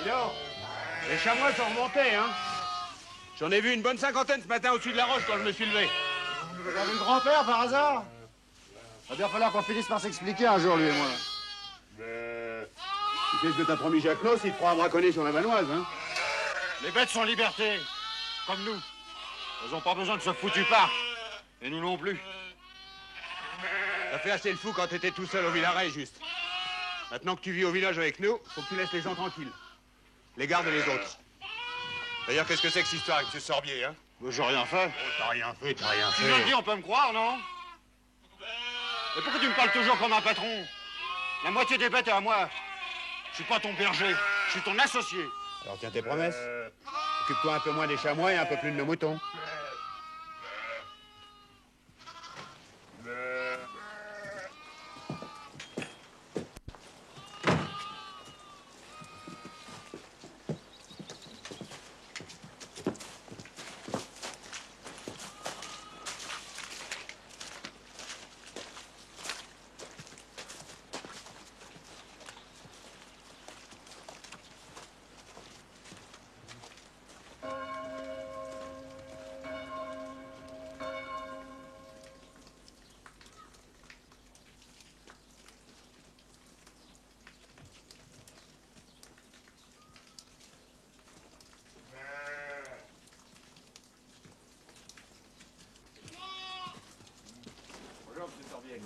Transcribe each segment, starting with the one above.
Dis donc, les chamois sont remontés, hein. J'en ai vu une bonne cinquantaine ce matin au-dessus de la roche quand je me suis levé. Vous avez le grand-père par hasard? Il va bien falloir qu'on finisse par s'expliquer un jour, lui et moi. Tu sais ce que t'as promis Jacques Noss, il te fera à braconner sur la Vanoise, hein. Les bêtes sont en liberté, comme nous. Elles n'ont pas besoin de ce foutu parc. Et nous non plus. T'as fait assez le fou quand t'étais tout seul au Villaret, juste. Maintenant que tu vis au village avec nous, faut que tu laisses les gens tranquilles. Les gardes et les autres. D'ailleurs, qu'est-ce que c'est que cette histoire avec M. Sorbier, hein? J'ai rien fait. Oh, t'as rien fait. Si je le dis, on peut me croire, non? Mais pourquoi tu me parles toujours comme un patron? La moitié des bêtes est à moi. Je suis pas ton berger, je suis ton associé. Alors tiens tes promesses. Occupe-toi un peu moins des chamois et un peu plus de nos moutons.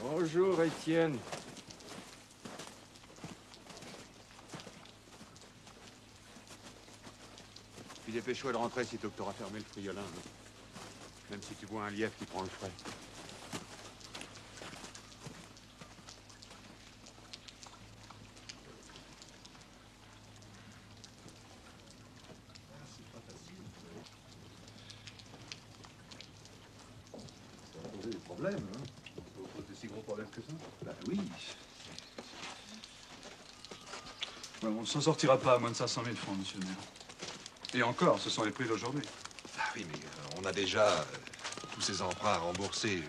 Bonjour, Étienne. Puis dépêche-toi de rentrer sitôt que t'auras fermé le friolin. Hein. Même si tu vois un lièvre qui prend le frais. Ça va poser des problèmes, hein. Ça va poser si gros problèmes que ça. Bah oui. Ouais, on ne s'en sortira pas à moins de 500 000 francs, monsieur le maire. Et encore, ce sont les prix d'aujourd'hui. Ah oui, mais on a déjà tous ces emprunts à rembourser.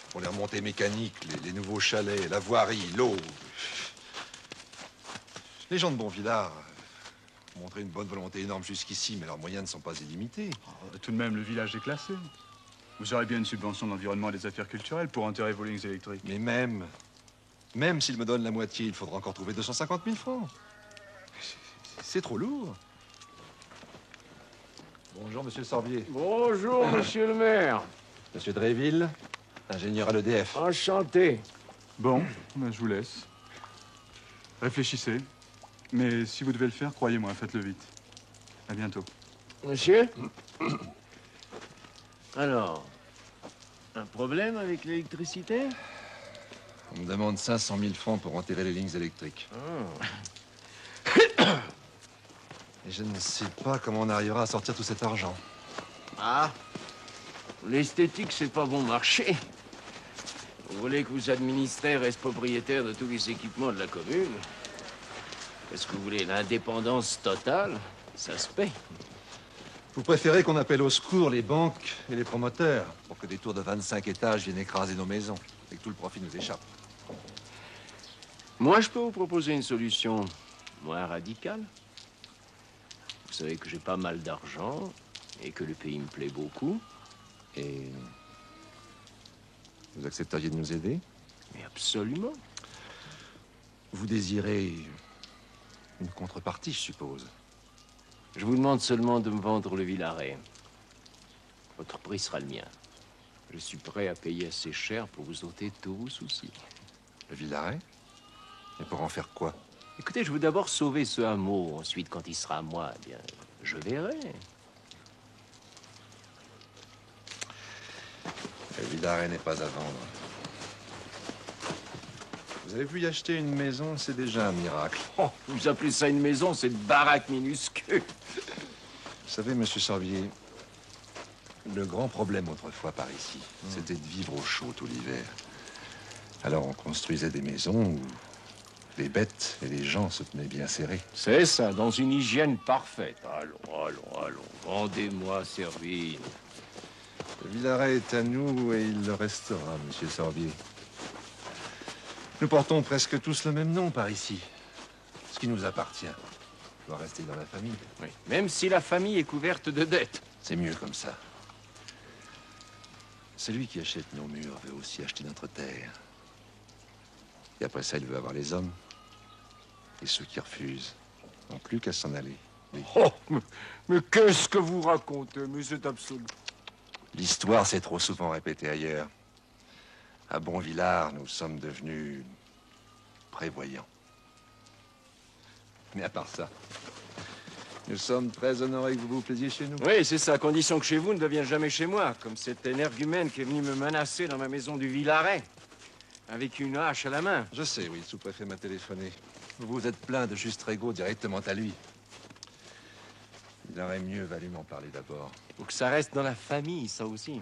Pour les remontées mécaniques, les nouveaux chalets, la voirie, l'eau. Les gens de Bonvillard ont montré une bonne volonté énorme jusqu'ici, mais leurs moyens ne sont pas illimités. Oh, tout de même, le village est classé. Vous aurez bien une subvention de l'environnement et des affaires culturelles pour enterrer vos lignes électriques. Mais même s'il me donne la moitié, il faudra encore trouver 250 000 francs. C'est trop lourd. Bonjour, monsieur Sorbier. Bonjour, monsieur le maire. Monsieur Dréville, ingénieur à l'EDF. Enchanté. Bon, ben, je vous laisse. Réfléchissez. Mais si vous devez le faire, croyez-moi, faites-le vite. À bientôt. Monsieur? Alors, un problème avec l'électricité? On me demande 500 000 francs pour enterrer les lignes électriques. Et je ne sais pas comment on arrivera à sortir tout cet argent. Ah, l'esthétique, c'est pas bon marché. Vous voulez que vos administraires restent propriétaires de tous les équipements de la commune? Est-ce que vous voulez l'indépendance totale? Ça se paie. Vous préférez qu'on appelle au secours les banques et les promoteurs pour que des tours de 25 étages viennent écraser nos maisons et que tout le profit nous échappe. Moi, je peux vous proposer une solution moins radicale. Vous savez que j'ai pas mal d'argent et que le pays me plaît beaucoup. Et vous accepteriez de nous aider? Mais absolument. Vous désirez une contrepartie, je suppose. Je vous demande seulement de me vendre le Villaret. Votre prix sera le mien. Je suis prêt à payer assez cher pour vous ôter tous vos soucis. Le Villaret? Et pour en faire quoi? Écoutez, je veux d'abord sauver ce hameau. Ensuite, quand il sera à moi, eh bien, je verrai. Le Villaret n'est pas à vendre. Vous avez pu y acheter une maison, c'est déjà un miracle. Oh, vous appelez ça une maison, c'est une baraque minuscule. Vous savez, monsieur Sorbier, le grand problème autrefois par ici, c'était de vivre au chaud tout l'hiver. Alors on construisait des maisons où les bêtes et les gens se tenaient bien serrés. C'est ça, dans une hygiène parfaite. Allons, vendez-moi, Servine. Le Villaret est à nous et il le restera, monsieur Sorbier. Nous portons presque tous le même nom par ici, ce qui nous appartient. doit rester dans la famille. Oui, même si la famille est couverte de dettes. C'est mieux comme ça. Celui qui achète nos murs veut aussi acheter notre terre. Et après ça, il veut avoir les hommes. Et ceux qui refusent n'ont plus qu'à s'en aller. Oui. Oh, mais qu'est-ce que vous racontez, mais c'est absolu. L'histoire s'est trop souvent répétée ailleurs. À Bonvillard, nous sommes devenus prévoyants. Mais à part ça, nous sommes très honorés que vous vous plaisiez chez nous. Oui, c'est ça, à condition que chez vous ne devienne jamais chez moi, comme cet énergumène qui est venu me menacer dans ma maison du Villaret, avec une hache à la main. Je sais, oui, le sous-préfet m'a téléphoné. Vous vous êtes plaint de Juste Régaud directement à lui. Il aurait mieux valu m'en parler d'abord. Faut que ça reste dans la famille, ça aussi.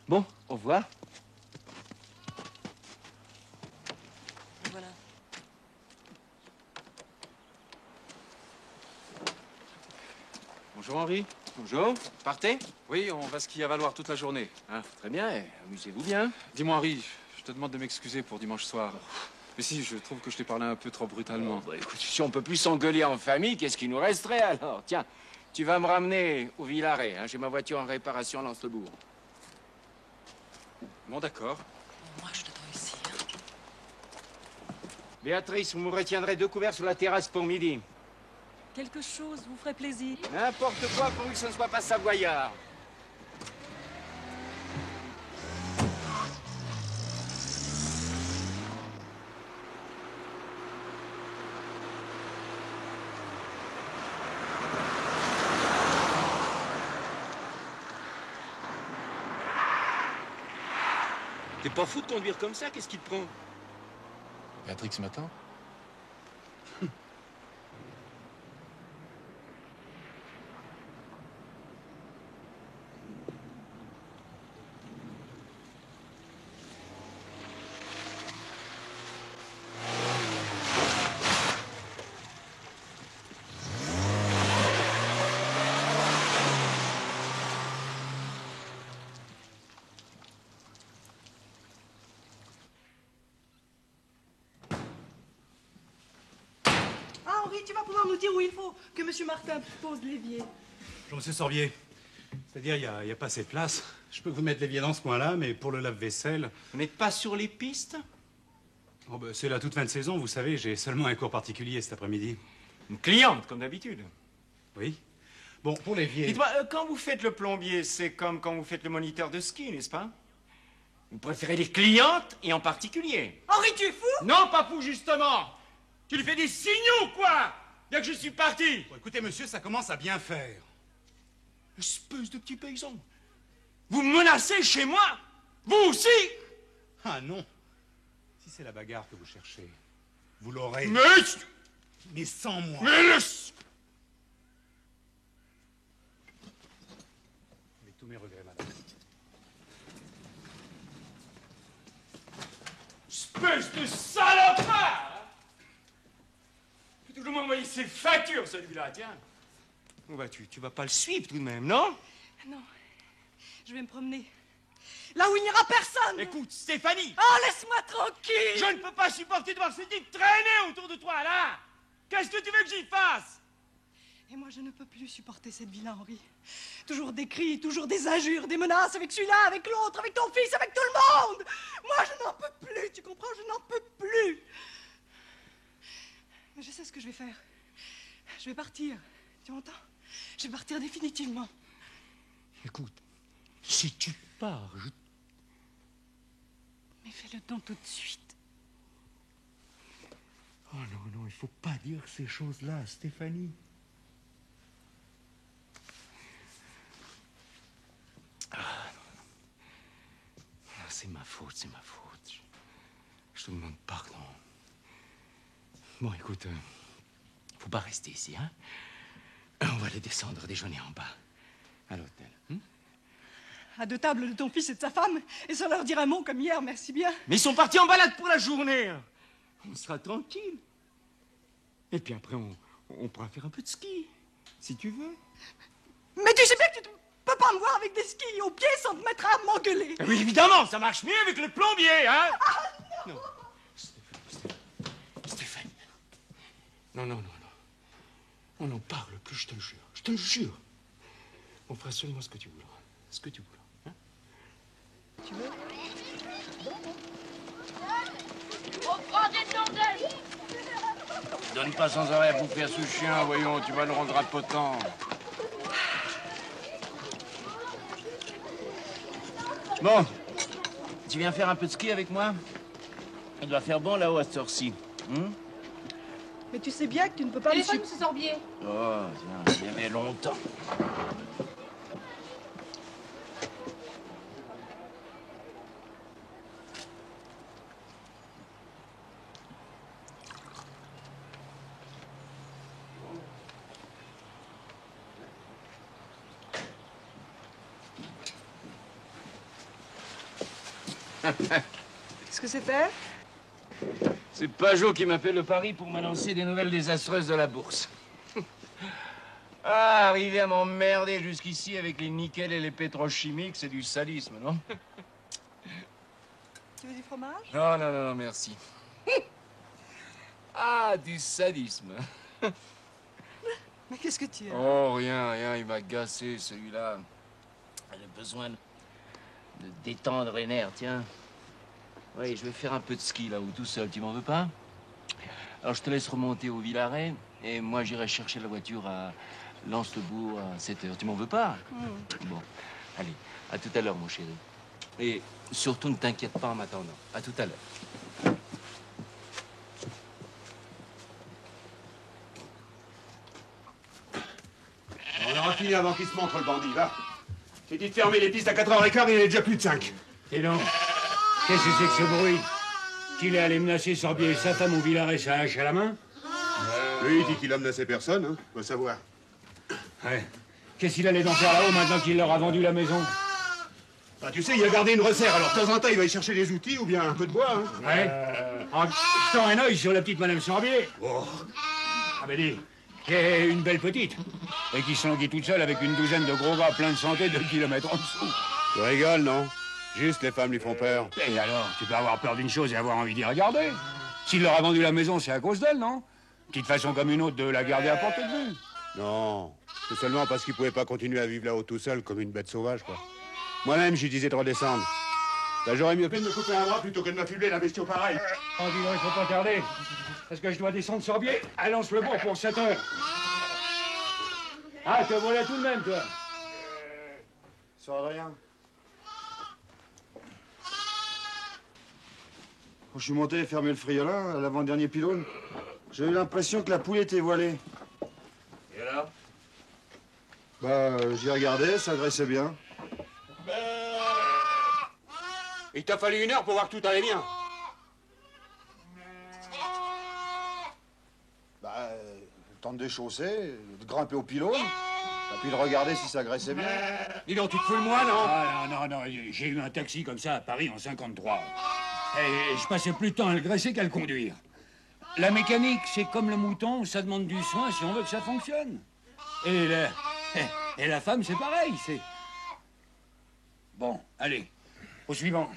Bon, au revoir. Voilà. Bonjour Henri. Bonjour, partez. Oui, on va skier à Valoir toute la journée. Ah, très bien, et amusez-vous bien. Dis-moi Henri, je te demande de m'excuser pour dimanche soir. Mais si, je trouve que je t'ai parlé un peu trop brutalement. Bah, écoute, si on peut plus s'engueuler en famille, qu'est-ce qui nous resterait alors? Tiens, tu vas me ramener au Villaret, hein, j'ai ma voiture en réparation à Lens-le-Bourg. Bon, d'accord. Moi, je l'attends ici. Hein. Béatrice, vous me retiendrez 2 couverts sur la terrasse pour midi. Quelque chose vous ferait plaisir. N'importe quoi pourvu que ce ne soit pas savoyard. T'es pas fou de conduire comme ça, qu'est-ce qui te prend? Béatrix m'attend. Ah, Henri, tu vas pouvoir nous dire où il faut que M. Martin pose l'évier. Bonjour, monsieur Sorbier. C'est-à-dire, il n'y a pas assez de place. Je peux vous mettre l'évier dans ce coin-là, mais pour le lave-vaisselle... Vous n'êtes pas sur les pistes? Oh, ben, c'est la toute fin de saison, vous savez, j'ai seulement un cours particulier cet après-midi. Une cliente, comme d'habitude. Oui. Bon, pour l'évier... Dites-moi, quand vous faites le plombier, c'est comme quand vous faites le moniteur de ski, n'est-ce pas? Vous préférez les clientes et en particulier. Henri, tu es fou? Non, pas fou, justement. Tu lui fais des signaux, quoi? Bien que je suis parti. Bon, écoutez, monsieur, ça commence à bien faire. Espèce de petit paysan. Vous me menacez chez moi? Vous aussi? Ah non. Si c'est la bagarre que vous cherchez, vous l'aurez. Mais sans moi. Mais Avec tous mes regrets, madame. Espèce de salopard! Faut toujours m'envoyer ses factures, celui-là, tiens. Où vas-tu? Tu vas pas le suivre tout de même, non? Non. Je vais me promener. Là où il n'y aura personne. Écoute, Stéphanie! Oh, laisse-moi tranquille. Je ne peux pas supporter de voir ce type traîner autour de toi, là! Qu'est-ce que tu veux que j'y fasse? Et moi, je ne peux plus supporter cette vie-là, Henri. Toujours des cris, toujours des injures, des menaces avec celui-là, avec l'autre, avec ton fils, avec tout le monde. Moi, je n'en peux plus, tu comprends? Je n'en peux plus. Mais je sais ce que je vais faire. Je vais partir. Tu m'entends? Je vais partir définitivement. Écoute, si tu pars, je... Mais fais-le donc tout de suite. Oh non, non, il faut pas dire ces choses-là, Stéphanie. Ah, non, c'est ma faute, c'est ma faute. Je te demande pardon. Bon, écoute, faut pas rester ici, hein? On va les descendre déjeuner en bas, à l'hôtel. À 2 tables de ton fils et de sa femme, et sans leur dire un mot comme hier, merci bien. Mais ils sont partis en balade pour la journée. On sera tranquille. Et puis après, on pourra faire un peu de ski, si tu veux. Mais tu sais bien que tu ne peux pas me voir avec des skis aux pieds sans te mettre à m'engueuler. Oui, évidemment, ça marche mieux avec le plombier, hein? Ah, non. Non. Stéphanie. Non, non, non, non. On n'en parle plus, je te le jure. Je te le jure. On fera seulement ce que tu voudras. Ce que tu voudras. Hein? Tu veux? Donne pas sans arrêt à bouffer à ce chien, voyons, tu vas le rendre impotent. Bon, tu viens faire un peu de ski avec moi? Il doit faire bon là-haut à cette heure-ci. Mais tu sais bien que tu ne peux pas Téléphone, monsieur Sorbier. Oh, tiens, il y avait longtemps. Qu'est-ce que c'était? C'est Pajot qui m'appelle de Paris pour m'annoncer des nouvelles désastreuses de la bourse. Ah, arriver à m'emmerder jusqu'ici avec les nickels et les pétrochimiques, c'est du sadisme, non? Tu veux du fromage? Non, non, non, merci. Ah, du sadisme. Mais qu'est-ce que tu as? Oh, rien, rien, il m'a gassé, celui-là. J'ai besoin de détendre les nerfs, tiens. Oui, je vais faire un peu de ski là-haut, tout seul, tu m'en veux pas? Alors, je te laisse remonter au Villaret, et moi, j'irai chercher la voiture à Lens-le-Bourg à 7h. Tu m'en veux pas? Bon, allez, à tout à l'heure, mon chéri. Et surtout, ne t'inquiète pas en m'attendant. À tout à l'heure. On aura fini avant qu'il se montre, le bandit, va. J'ai dit de fermer les pistes à 4h15, il est déjà plus de 5. Et non. Qu'est-ce que c'est que ce bruit? Qu'il est allé menacer Sorbier et sa femme au Villaret, sa hache à la main? Lui, il dit qu'il a menacé personne, hein. Faut savoir. Ouais. Qu'est-ce qu'il allait donc faire là-haut maintenant qu'il leur a vendu la maison? Ah, tu sais, il a gardé une resserre, alors de temps en temps, il va y chercher des outils ou bien un peu de bois, hein. Ouais. En jetant un œil sur la petite Madame Sorbier. Oh. Ah ben dis, qui est une belle petite. Et qui s'enguit toute seule avec une douzaine de gros gars pleins de santé 2 kilomètres en dessous. Tu rigoles, non? Juste les femmes lui font peur. Et alors, tu peux avoir peur d'une chose et avoir envie d'y regarder. S'il leur a vendu la maison, c'est à cause d'elle, non? Petite façon comme une autre de la garder à portée de vue. Non, c'est seulement parce qu'il pouvait pas continuer à vivre là-haut tout seul comme une bête sauvage, quoi. Moi-même, je lui disais de redescendre. Là, j'aurais mieux fait de me couper un bras plutôt que de m'affubler d'un bestiau pareil. Oh, dis donc, il faut pas tarder. Parce que je dois descendre Sorbier à Lens-le-Bourg pour 7 heures. Ah, te voilà tout de même, toi. Ça va rien. Quand je suis monté et fermé le friolin à l'avant-dernier pylône, j'ai eu l'impression que la poule était voilée. Et alors? Bah, j'y regardais, ça graissait bien. Il t'a fallu 1 heure pour voir que tout allait bien. Bah, le temps de déchausser, de grimper au pylône, et puis de regarder si ça graissait bien. Dis donc, tu te fous de moi, non? Ah, non, non, non, j'ai eu un taxi comme ça à Paris en 53. Et je passais plus de temps à le graisser qu'à le conduire. La mécanique, c'est comme le mouton, ça demande du soin si on veut que ça fonctionne. Et la femme, c'est pareil, c'est... Bon, allez, au suivant.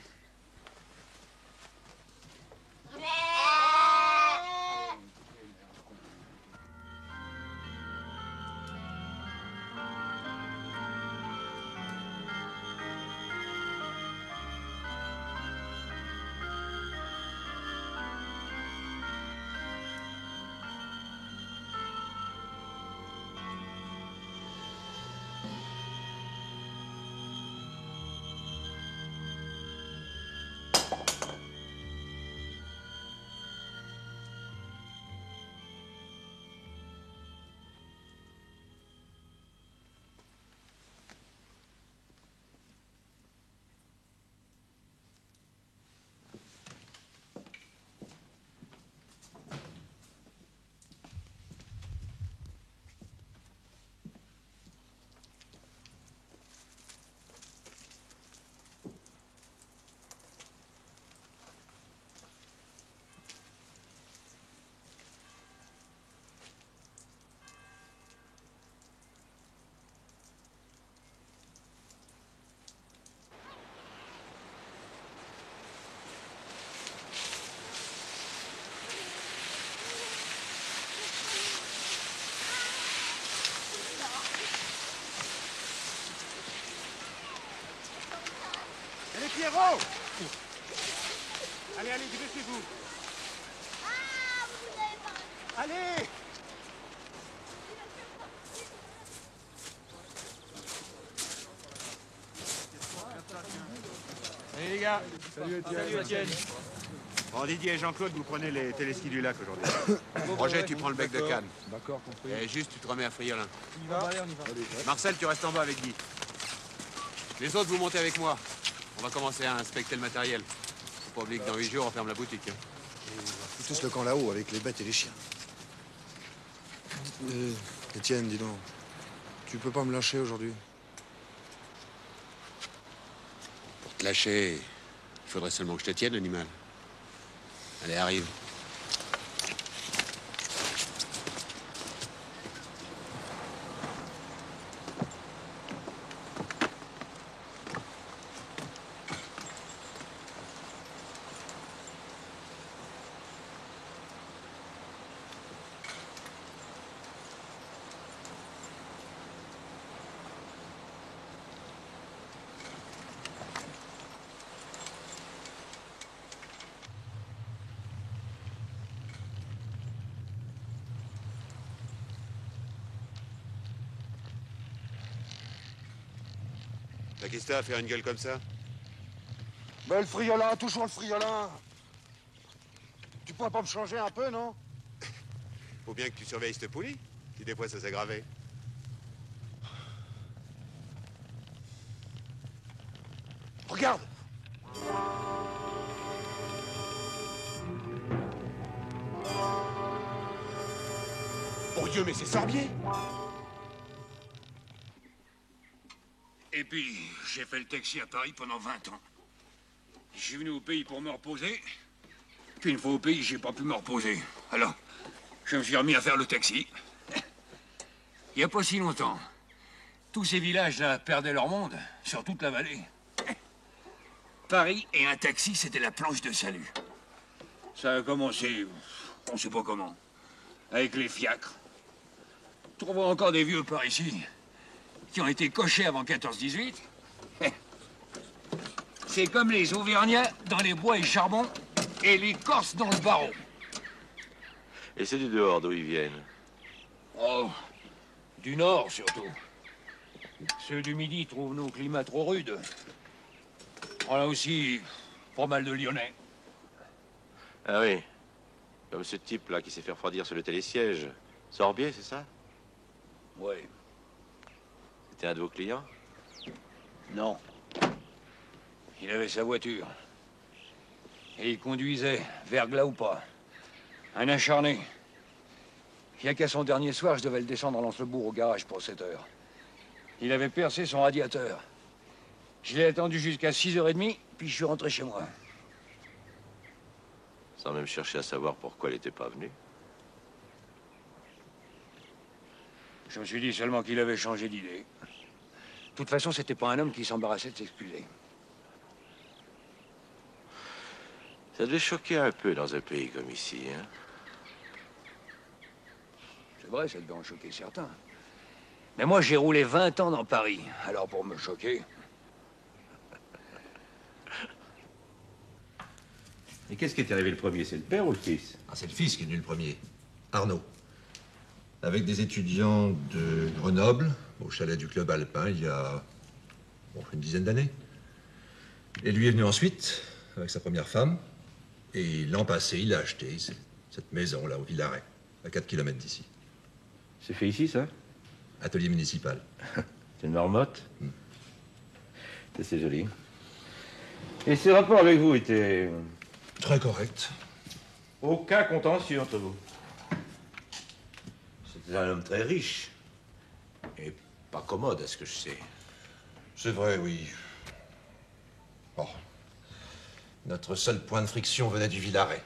Pierrot! Allez, allez, dépêchez-vous! Allez! Allez les gars! Salut Étienne. Salut Étienne! Bon, Didier et Jean-Claude, vous prenez les téléskis du lac aujourd'hui. Roger, tu prends le bec de canne. D'accord, compris. Et juste, tu te remets à Friolin. On y va? Allez, on y va. Marcel, tu restes en bas avec Guy. Les autres, vous montez avec moi. On va commencer à inspecter le matériel. Faut pas oublier que dans 8 jours, on ferme la boutique. Faut tous le camp là-haut avec les bêtes et les chiens. Étienne, dis donc. Tu peux pas me lâcher aujourd'hui? Pour te lâcher, il faudrait seulement que je te tienne, animal. Allez, arrive. T'as qu'est-ce que t'as à faire une gueule comme ça? Ben le friolin, toujours le friolin. Tu pourrais pas me changer un peu, non? Faut bien que tu surveilles cette poulie. Si des fois ça s'aggravait. Regarde! Oh Dieu, mais c'est Sorbier! Et puis, j'ai fait le taxi à Paris pendant 20 ans. Je suis venu au pays pour me reposer. Puis une fois au pays, j'ai pas pu me reposer. Alors, je me suis remis à faire le taxi. Il n'y a pas si longtemps, tous ces villages-là perdaient leur monde, sur toute la vallée. Paris et un taxi, c'était la planche de salut. Ça a commencé, on sait pas comment, avec les fiacres. Trouvons encore des vieux par ici qui ont été cochés avant 14-18. C'est comme les Auvergnats dans les bois et charbon et les Corses dans le barreau. Et c'est du dehors d'où ils viennent? Oh, du nord surtout. Ceux du midi trouvent nos climats trop rudes. On a aussi pas mal de Lyonnais. Ah oui. Comme ce type-là qui s'est fait refroidir sur le télésiège. Sorbier, c'est ça? Oui. C'était un de vos clients? Non. Il avait sa voiture. Et il conduisait, verglas ou pas. Un acharné. Il n'y a qu'à son dernier soir, je devais le descendre à Lens-le-Bourg au garage pour 7 heures. Il avait percé son radiateur. Je l'ai attendu jusqu'à 6h30, puis je suis rentré chez moi. Sans même chercher à savoir pourquoi elle n'était pas venue. Je me suis dit seulement qu'il avait changé d'idée. De toute façon, c'était pas un homme qui s'embarrassait de s'excuser. Ça devait choquer un peu dans un pays comme ici, hein? C'est vrai, ça devait en choquer certains. Mais moi, j'ai roulé 20 ans dans Paris. Alors, pour me choquer... Et qu'est-ce qui est arrivé le premier? C'est le père ou le fils? Ah, c'est le fils qui est venu le premier, Arnaud. Avec des étudiants de Grenoble, au chalet du club alpin, il y a une dizaine d'années. Et lui est venu ensuite, avec sa première femme. Et l'an passé, il a acheté cette maison, là, au Villaret, à 4 km d'ici. C'est fait ici, ça? Atelier municipal. C'est une marmotte? C'est joli. Et ses rapports avec vous étaient... Très correct. Aucun contentieux entre vous? C'était un homme très riche. Et pas commode, à ce que je sais. C'est vrai, oui. Bon. Notre seul point de friction venait du Villaret.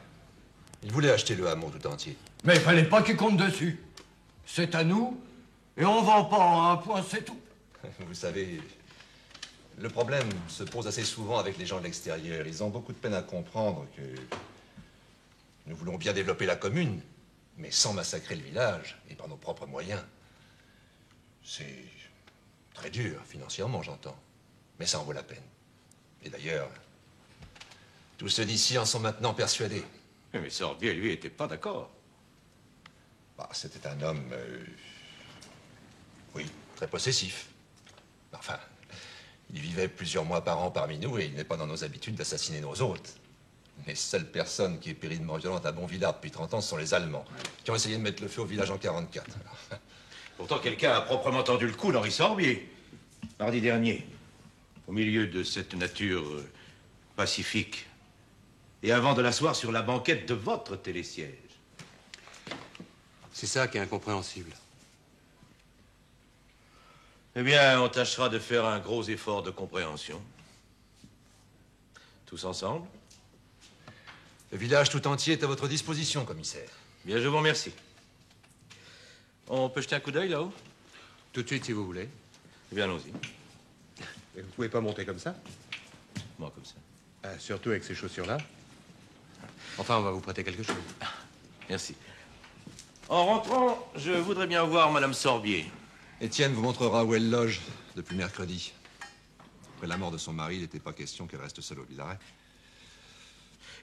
Il voulait acheter le hameau tout entier. Mais il fallait pas qu'il compte dessus. C'est à nous, et on vend pas en un point, c'est tout. Vous savez, le problème se pose assez souvent avec les gens de l'extérieur. Ils ont beaucoup de peine à comprendre que nous voulons bien développer la commune, mais sans massacrer le village et par nos propres moyens. C'est très dur, financièrement, j'entends. Mais ça en vaut la peine. Et d'ailleurs, tous ceux d'ici en sont maintenant persuadés. Mais Sorbier, lui, était pas d'accord. Bah, c'était un homme, oui, très possessif. Enfin, il vivait plusieurs mois par an parmi nous et il n'est pas dans nos habitudes d'assassiner nos hôtes. Les seules personnes qui aient péri de mort violente à Bonvillard depuis 30 ans ce sont les Allemands, qui ont essayé de mettre le feu au village en 44. Pourtant, quelqu'un a proprement tendu le cou d'Henri Sorbier, mardi dernier, au milieu de cette nature pacifique, et avant de l'asseoir sur la banquette de votre télésiège. C'est ça qui est incompréhensible. Eh bien, on tâchera de faire un gros effort de compréhension. Tous ensemble. Le village tout entier est à votre disposition, commissaire. Bien, je vous remercie. On peut jeter un coup d'œil là-haut? Tout de suite, si vous voulez. Eh bien, allons-y. Mais vous pouvez pas monter comme ça? Moi, comme ça. Surtout avec ces chaussures-là. Enfin, on va vous prêter quelque chose. Merci. En rentrant, je voudrais bien voir Madame Sorbier. Étienne vous montrera où elle loge depuis mercredi. Après la mort de son mari, il n'était pas question qu'elle reste seule au Villaret.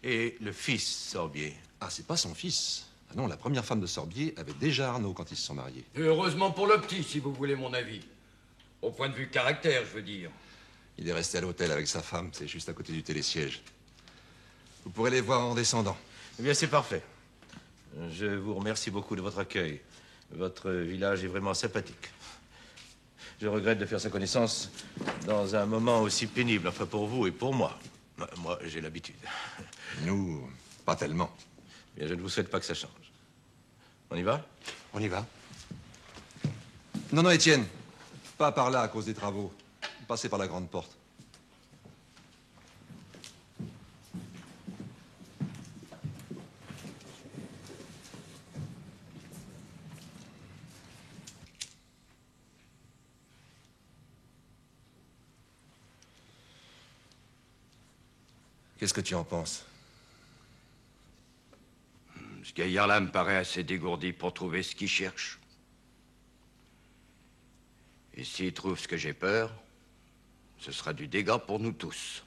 Et le fils Sorbier? Ah, c'est pas son fils. Ah non, la première femme de Sorbier avait déjà Arnaud quand ils se sont mariés. Et heureusement pour le petit, si vous voulez mon avis. Au point de vue caractère, je veux dire. Il est resté à l'hôtel avec sa femme, c'est juste à côté du télésiège. Vous pourrez les voir en descendant. Eh bien, c'est parfait. Je vous remercie beaucoup de votre accueil. Votre village est vraiment sympathique. Je regrette de faire sa connaissance dans un moment aussi pénible, enfin pour vous et pour moi. Moi, j'ai l'habitude. Nous, pas tellement. Bien, je ne vous souhaite pas que ça change. On y va? On y va. Non, non, Étienne. Pas par là à cause des travaux. Passez par la grande porte. Qu'est-ce que tu en penses? Ce gaillard-là me paraît assez dégourdi pour trouver ce qu'il cherche. Et s'il trouve ce que j'ai peur, ce sera du dégât pour nous tous.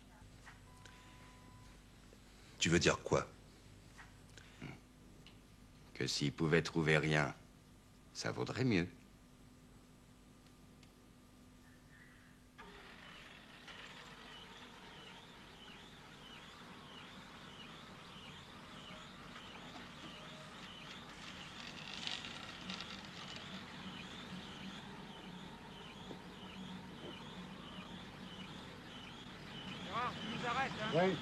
Tu veux dire quoi? Que s'il pouvait trouver rien, ça vaudrait mieux. Oui.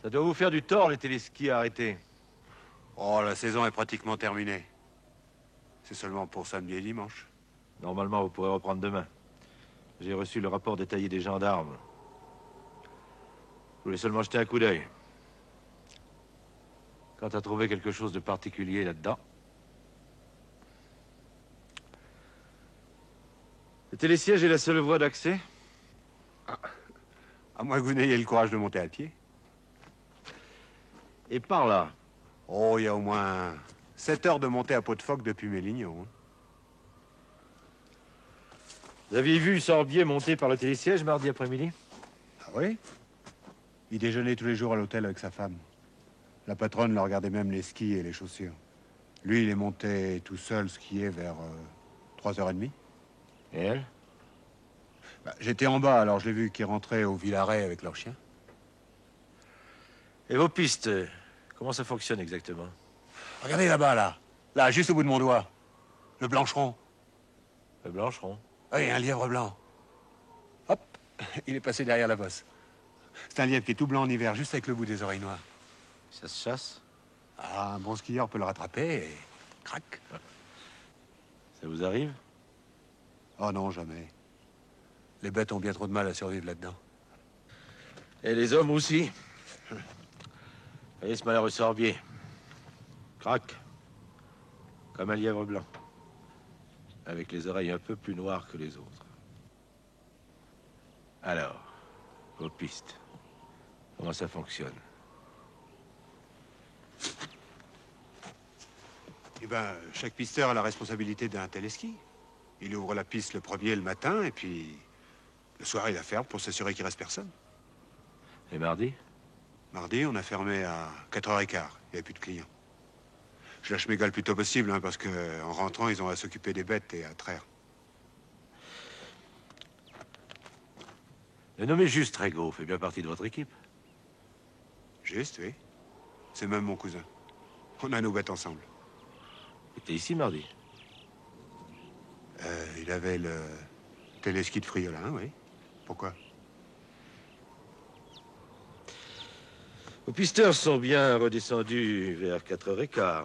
Ça doit vous faire du tort, les téléskis arrêtés. Oh, la saison est pratiquement terminée. C'est seulement pour samedi et dimanche. Normalement, vous pourrez reprendre demain. J'ai reçu le rapport détaillé des gendarmes. Je voulais seulement jeter un coup d'œil. Quand t'as trouvé quelque chose de particulier là-dedans. Le télésiège est la seule voie d'accès? À moins que vous n'ayez le courage de monter à pied. Et par là? Oh, il y a au moins 7 heures de montée à pot de phoque depuis Mélignon. Hein. Vous aviez vu Sorbier monter par le télésiège mardi après-midi? Ah oui? Il déjeunait tous les jours à l'hôtel avec sa femme. La patronne leur regardait même les skis et les chaussures. Lui, il est monté tout seul skier vers 3h30. Et elle? J'étais en bas, alors je l'ai vu qu'ils rentraient au Villaret avec leur chien. Et vos pistes, comment ça fonctionne exactement? Regardez là-bas, là. Là, juste au bout de mon doigt. Le blancheron. Le blancheron? Oui, un lièvre blanc. Hop, il est passé derrière la bosse. C'est un lièvre qui est tout blanc en hiver, juste avec le bout des oreilles noires. Ça se chasse? Ah, un bon skieur peut le rattraper et... crac. Ça vous arrive? Oh non, jamais. Les bêtes ont bien trop de mal à survivre là-dedans. Et les hommes aussi. Voyez ce malheureux Sorbier. Crac. Comme un lièvre blanc. Avec les oreilles un peu plus noires que les autres. Alors, vos pistes. Comment ça fonctionne? Eh ben, chaque pisteur a la responsabilité d'un téléski. Il ouvre la piste le premier le matin, et puis le soir, il la ferme pour s'assurer qu'il reste personne. Et mardi? Mardi, on a fermé à 4h15. Il n'y avait plus de clients. Je lâche mes gars le plus tôt possible, hein, parce que en rentrant, ils ont à s'occuper des bêtes et à traire. Le nommé Juste Régaud fait bien partie de votre équipe. Juste, oui. C'est même mon cousin. On a nos bêtes ensemble. Il était ici mardi? Il avait le téléski de Friolin, oui. Pourquoi? Vos pisteurs sont bien redescendus vers 4h15.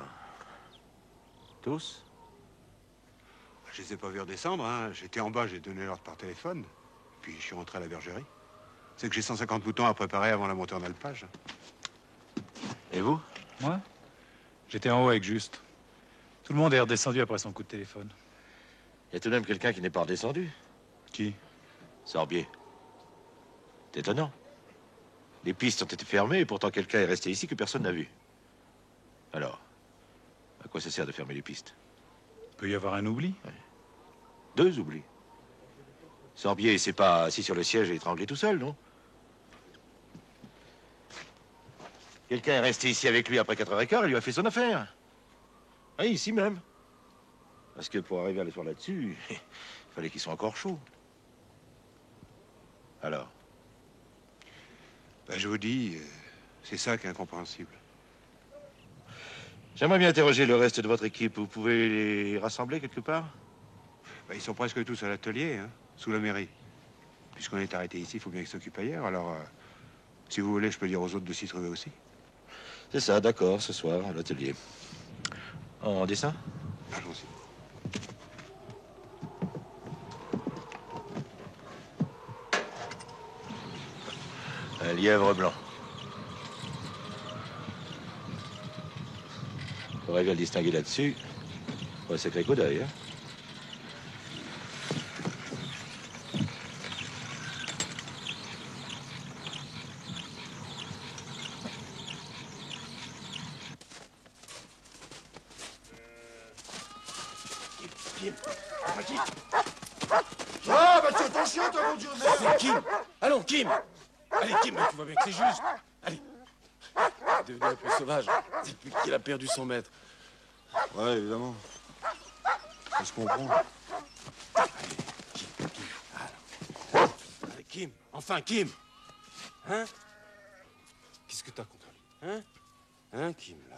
Tous? Je les ai pas vus redescendre, hein. J'étais en bas, j'ai donné l'ordre par téléphone. Puis je suis rentré à la bergerie. C'est que j'ai 150 moutons à préparer avant la montée en alpage. Et vous? Moi? J'étais en haut avec Juste. Tout le monde est redescendu après son coup de téléphone. Il y a tout de même quelqu'un qui n'est pas redescendu. Qui? Sorbier. C'est étonnant. Les pistes ont été fermées et pourtant quelqu'un est resté ici que personne n'a vu. Alors, à quoi ça sert de fermer les pistes? Il peut y avoir un oubli. Ouais. 2 oublis. Sorbier s'est pas assis sur le siège et étranglé tout seul, non? Quelqu'un est resté ici avec lui après 4h15 et lui a fait son affaire. Oui, ici même. Parce que pour arriver à le soir là-dessus, il fallait qu'il soit encore chaud. Alors? Ben, je vous dis, c'est ça qui est incompréhensible. J'aimerais bien interroger le reste de votre équipe. Vous pouvez les rassembler quelque part? Ben, ils sont presque tous à l'atelier, hein, sous la mairie. Puisqu'on est arrêté ici, il faut bien qu'ils s'occupent ailleurs. Alors, si vous voulez, je peux dire aux autres de s'y trouver aussi. C'est ça, d'accord, ce soir, à l'atelier. En dessin? Allons-y. Un lièvre blanc. Faudrait bien le distinguer là-dessus. Un sacré coup d'œil, hein. Ah, bah tu attention, toi, mon Dieu, merde! Kim! Allons, Kim! Allez, Kim, tu vois bien que c'est juste. Allez. Il est devenu un peu sauvage depuis qu'il a perdu son maître. Ouais, évidemment. Ça se comprend. Allez, Kim. Allez, Kim. Enfin, Kim. Hein? Qu'est-ce que t'as contre lui? Hein? Hein, Kim, là?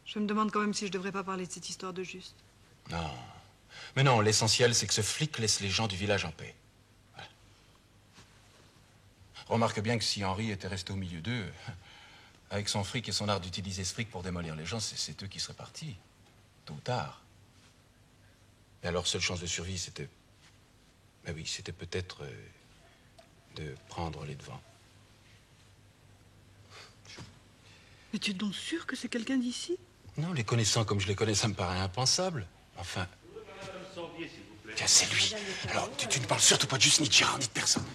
Je me demande quand même si je devrais pas parler de cette histoire de Juste. Non. Mais non, l'essentiel, c'est que ce flic laisse les gens du village en paix. Voilà. Remarque bien que si Henri était resté au milieu d'eux, avec son fric et son art d'utiliser ce fric pour démolir les gens, c'est eux qui seraient partis. Tôt ou tard. Et alors, seule chance de survie, c'était... Ben oui, c'était peut-être de prendre les devants. Mais tu es donc sûr que c'est quelqu'un d'ici? Non, les connaissant comme je les connais, ça me paraît impensable. Enfin... Tiens, c'est lui. Alors, tu ne parles surtout pas de Juste, ni de Gérard, ni de personne.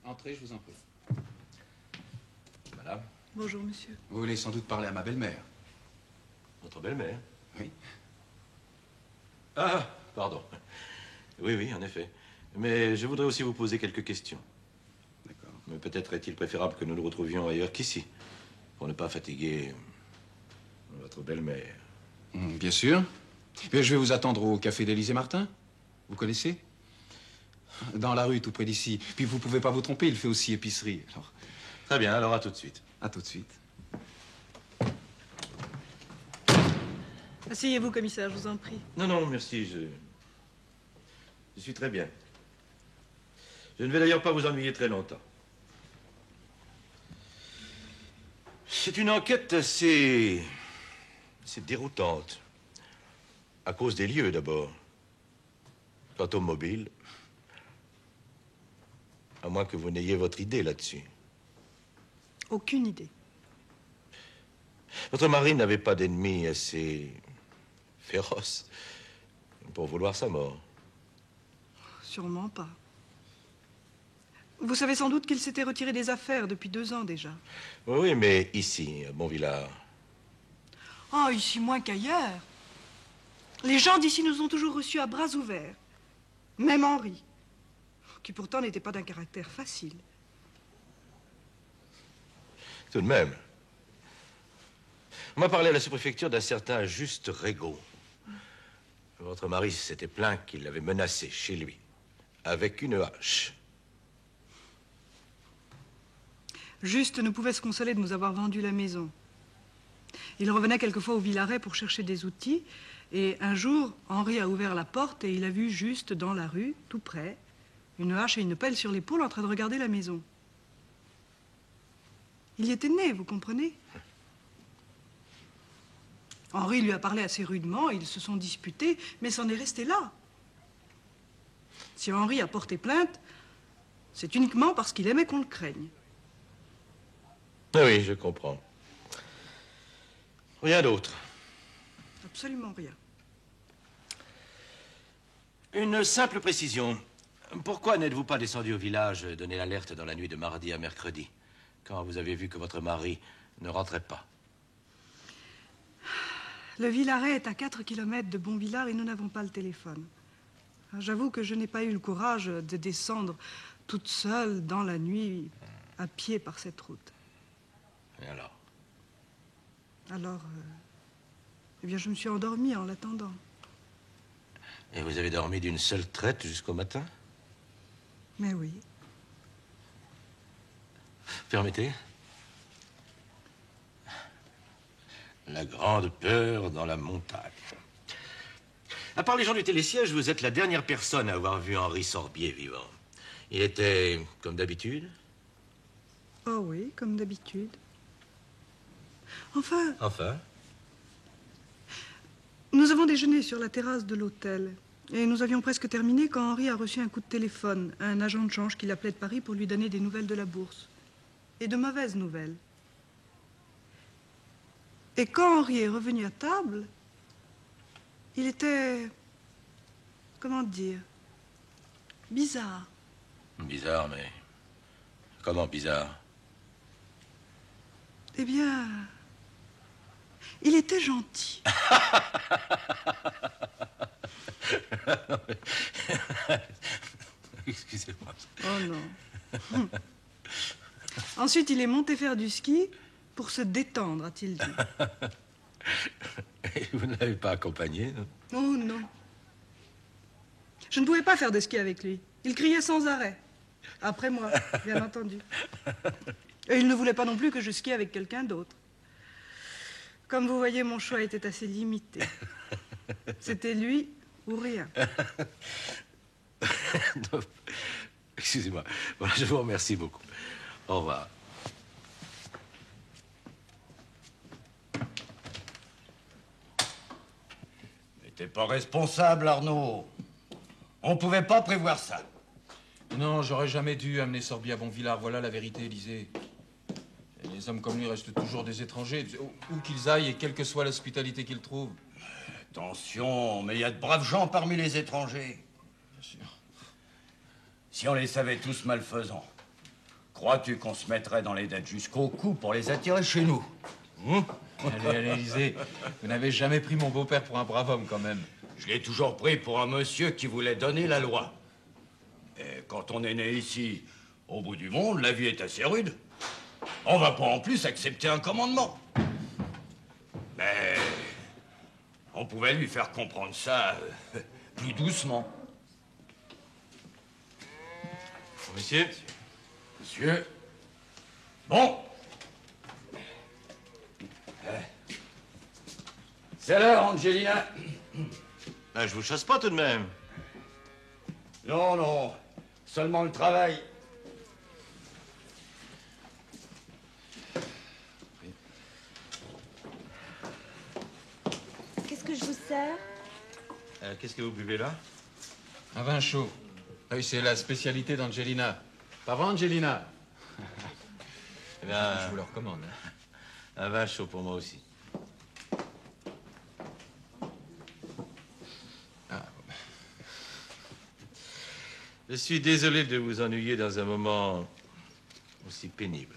Entrez, je vous en prie. Madame. Bonjour, monsieur. Vous voulez sans doute parler à ma belle-mère. Votre belle-mère? Oui. Ah, pardon. Oui, oui, en effet. Mais je voudrais aussi vous poser quelques questions. D'accord. Mais peut-être est-il préférable que nous nous retrouvions ailleurs qu'ici, pour ne pas fatiguer votre belle-mère. Bien sûr. Mais je vais vous attendre au café d'Élysée Martin. Vous connaissez? Dans la rue, tout près d'ici. Puis vous pouvez pas vous tromper, il fait aussi épicerie. Alors... Très bien, alors à tout de suite. À tout de suite. Asseyez-vous, commissaire, je vous en prie. Non, non, merci, je suis très bien. Je ne vais d'ailleurs pas vous ennuyer très longtemps. C'est une enquête assez déroutante. À cause des lieux, d'abord. Quant au mobile, à moins que vous n'ayez votre idée là-dessus. Aucune idée. Votre mari n'avait pas d'ennemi assez féroce pour vouloir sa mort. Sûrement pas. Vous savez sans doute qu'il s'était retiré des affaires depuis 2 ans déjà. Oui, oui, mais ici, à Bonvillard. Ah, ici moins qu'ailleurs. Les gens d'ici nous ont toujours reçus à bras ouverts. Même Henri, qui pourtant n'était pas d'un caractère facile. Tout de même. On m'a parlé à la sous-préfecture d'un certain Juste Régaud. Votre mari s'était plaint qu'il l'avait menacé chez lui, avec une hache. Juste ne pouvait se consoler de nous avoir vendu la maison. Il revenait quelquefois au Villaret pour chercher des outils, et un jour, Henri a ouvert la porte et il a vu Juste dans la rue, tout près, une hache et une pelle sur l'épaule en train de regarder la maison. Il y était né, vous comprenez? Henri lui a parlé assez rudement, ils se sont disputés, mais c'en est resté là. Si Henri a porté plainte, c'est uniquement parce qu'il aimait qu'on le craigne. Ah oui, je comprends. Rien d'autre. Absolument rien. Une simple précision. Pourquoi n'êtes-vous pas descendu au village donner l'alerte dans la nuit de mardi à mercredi, quand vous avez vu que votre mari ne rentrait pas? Le Villaret est à 4 kilomètres de Bonvillard et nous n'avons pas le téléphone. J'avoue que je n'ai pas eu le courage de descendre toute seule dans la nuit, à pied par cette route. Et alors? Alors, eh bien, je me suis endormie en l'attendant. Et vous avez dormi d'une seule traite jusqu'au matin? Mais oui. Permettez? La grande peur dans la montagne. À part les gens du télésiège, vous êtes la dernière personne à avoir vu Henri Sorbier vivant. Il était comme d'habitude? Oh oui, comme d'habitude. Enfin... Enfin? Nous avons déjeuné sur la terrasse de l'hôtel. Et nous avions presque terminé quand Henri a reçu un coup de téléphone. Un agent de change qui l'appelait de Paris pour lui donner des nouvelles de la bourse. Et de mauvaises nouvelles. Et quand Henri est revenu à table, il était... comment dire? Bizarre. Bizarre, mais... Comment bizarre? Eh bien... il était gentil. Excusez-moi. Oh non. Ensuite, il est monté faire du ski pour se détendre, a-t-il dit. Et vous ne l'avez pas accompagné, non? Oh non. Je ne pouvais pas faire de ski avec lui. Il criait sans arrêt. Après moi, bien entendu. Et il ne voulait pas non plus que je skie avec quelqu'un d'autre. Comme vous voyez, mon choix était assez limité. C'était lui ou rien. Non. Excusez-moi. Voilà, je vous remercie beaucoup. Au revoir. Mais t'es pas responsable, Arnaud. On pouvait pas prévoir ça. Non, j'aurais jamais dû amener Sorbier à Bonvillard. Voilà la vérité, Élysée. Et les hommes comme lui restent toujours des étrangers, où qu'ils aillent et quelle que soit l'hospitalité qu'ils trouvent. Attention, mais il y a de braves gens parmi les étrangers. Bien sûr. Si on les savait tous malfaisants, crois-tu qu'on se mettrait dans les dettes jusqu'au cou pour les attirer chez nous? Allez, Élysée, vous n'avez jamais pris mon beau-père pour un brave homme, quand même. Je l'ai toujours pris pour un monsieur qui voulait donner la loi. Et quand on est né ici, au bout du monde, la vie est assez rude. On va pas en plus accepter un commandement. Mais On pouvait lui faire comprendre ça plus doucement. Monsieur. Monsieur. Bon. C'est l'heure, Angelina. Ben, je vous chasse pas tout de même. Non, non. Seulement le travail. Qu'est-ce que je vous sers? Qu'est-ce que vous buvez là? Un vin chaud. Ah oui, c'est la spécialité d'Angelina. Pas vrai, Angelina? Eh bien, je vous le recommande. Un vin chaud pour moi aussi. Je suis désolé de vous ennuyer dans un moment aussi pénible.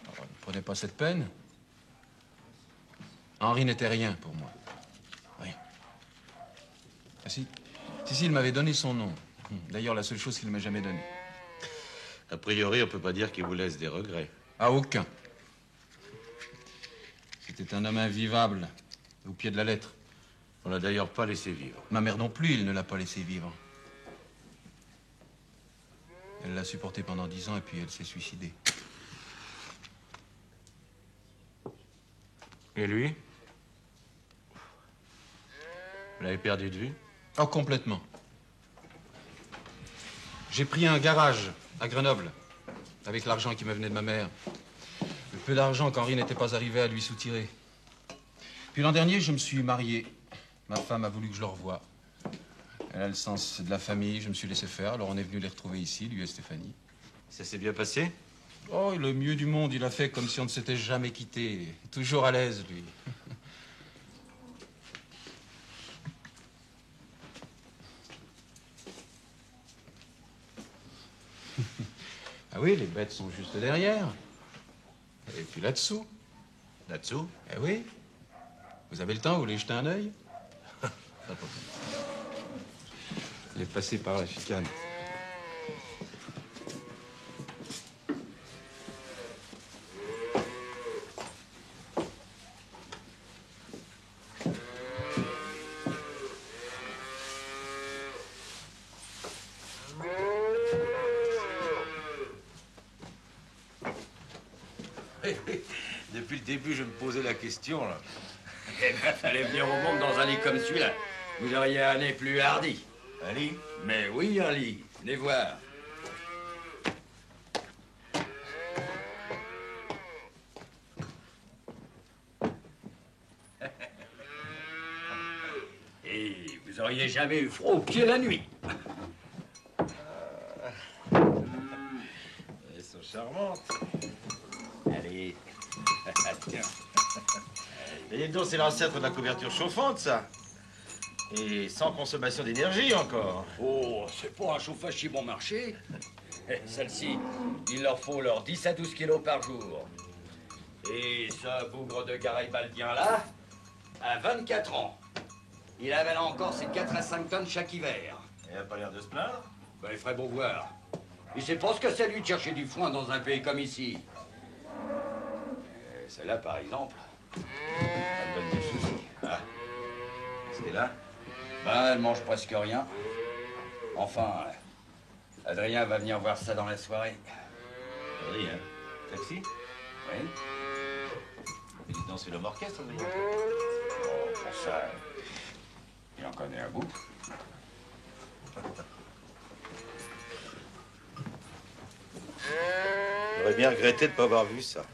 Alors, ne prenez pas cette peine. Henri n'était rien pour moi. Rien. Ah si, il m'avait donné son nom. D'ailleurs, la seule chose qu'il ne m'a jamais donnée. A priori, on peut pas dire qu'il vous laisse des regrets. À aucun. C'était un homme invivable, au pied de la lettre. On l'a d'ailleurs pas laissé vivre. Ma mère non plus, il ne l'a pas laissé vivre. Elle l'a supporté pendant 10 ans et puis elle s'est suicidée. Et lui? Vous l'avez perdu de vue? Oh, complètement. J'ai pris un garage à Grenoble, avec l'argent qui me venait de ma mère. Le peu d'argent qu'Henri n'était pas arrivé à lui soutirer. Puis l'an dernier, je me suis marié. Ma femme a voulu que je le revoie. Elle a le sens de la famille, je me suis laissé faire. Alors on est venu les retrouver ici, lui et Stéphanie. Ça s'est bien passé? Oh, le mieux du monde, il a fait comme si on ne s'était jamais quitté. Toujours à l'aise, lui. Ah oui, les bêtes sont juste derrière. Et puis là-dessous. Là-dessous? Eh oui. Vous avez le temps, vous voulez jeter un œil? Il est passé par la chicane. Depuis le début, je me posais la question, là. Eh ben, fallait venir au monde dans un lit comme celui-là. Vous auriez un nez plus hardi. Un lit? Mais oui, un lit. Venez voir. Et vous auriez jamais eu froid aux pieds la nuit. Elles sont charmantes. Allez. Tiens. Et dites donc, c'est l'ancêtre de la couverture chauffante, ça. Et sans consommation d'énergie, encore. Oh, c'est pas un chauffage si bon marché. Celle-ci, il leur faut leurs 10 à 12 kilos par jour. Et ce bougre de garibaldien là, à 24 ans, il avale encore ses 4 à 5 tonnes chaque hiver. Il n'a pas l'air de se plaindre? Ben, il ferait beau voir. Il sait pas ce que c'est lui de chercher du foin dans un pays comme ici. Celle-là, par exemple, ça me donne des soucis. Ah. C'est là? Ben, elle mange presque rien. Enfin, Adrien va venir voir ça dans la soirée. Adrien? Taxi? Oui. Mais dis donc, c'est l'homme orchestre, Adrien. Oh, pour ça, il en connaît un bout. J'aurais bien regretté de ne pas avoir vu ça.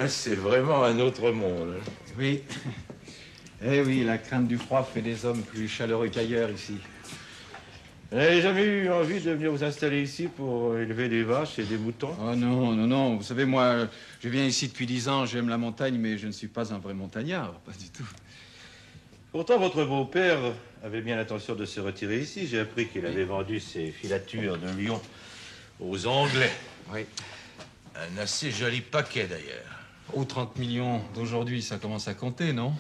C'est vraiment un autre monde. Oui. Eh oui, la crainte du froid fait des hommes plus chaleureux qu'ailleurs ici. Vous n'avez jamais eu envie de venir vous installer ici pour élever des vaches et des moutons? Oh non, non, non. Vous savez, moi, je viens ici depuis 10 ans, j'aime la montagne, mais je ne suis pas un vrai montagnard, pas du tout. Pourtant, votre beau-père avait bien l'intention de se retirer ici. J'ai appris qu'il avait vendu ses filatures de Lyon aux Anglais. Oui. Un assez joli paquet, d'ailleurs. Oh, 30 millions d'aujourd'hui, ça commence à compter, non?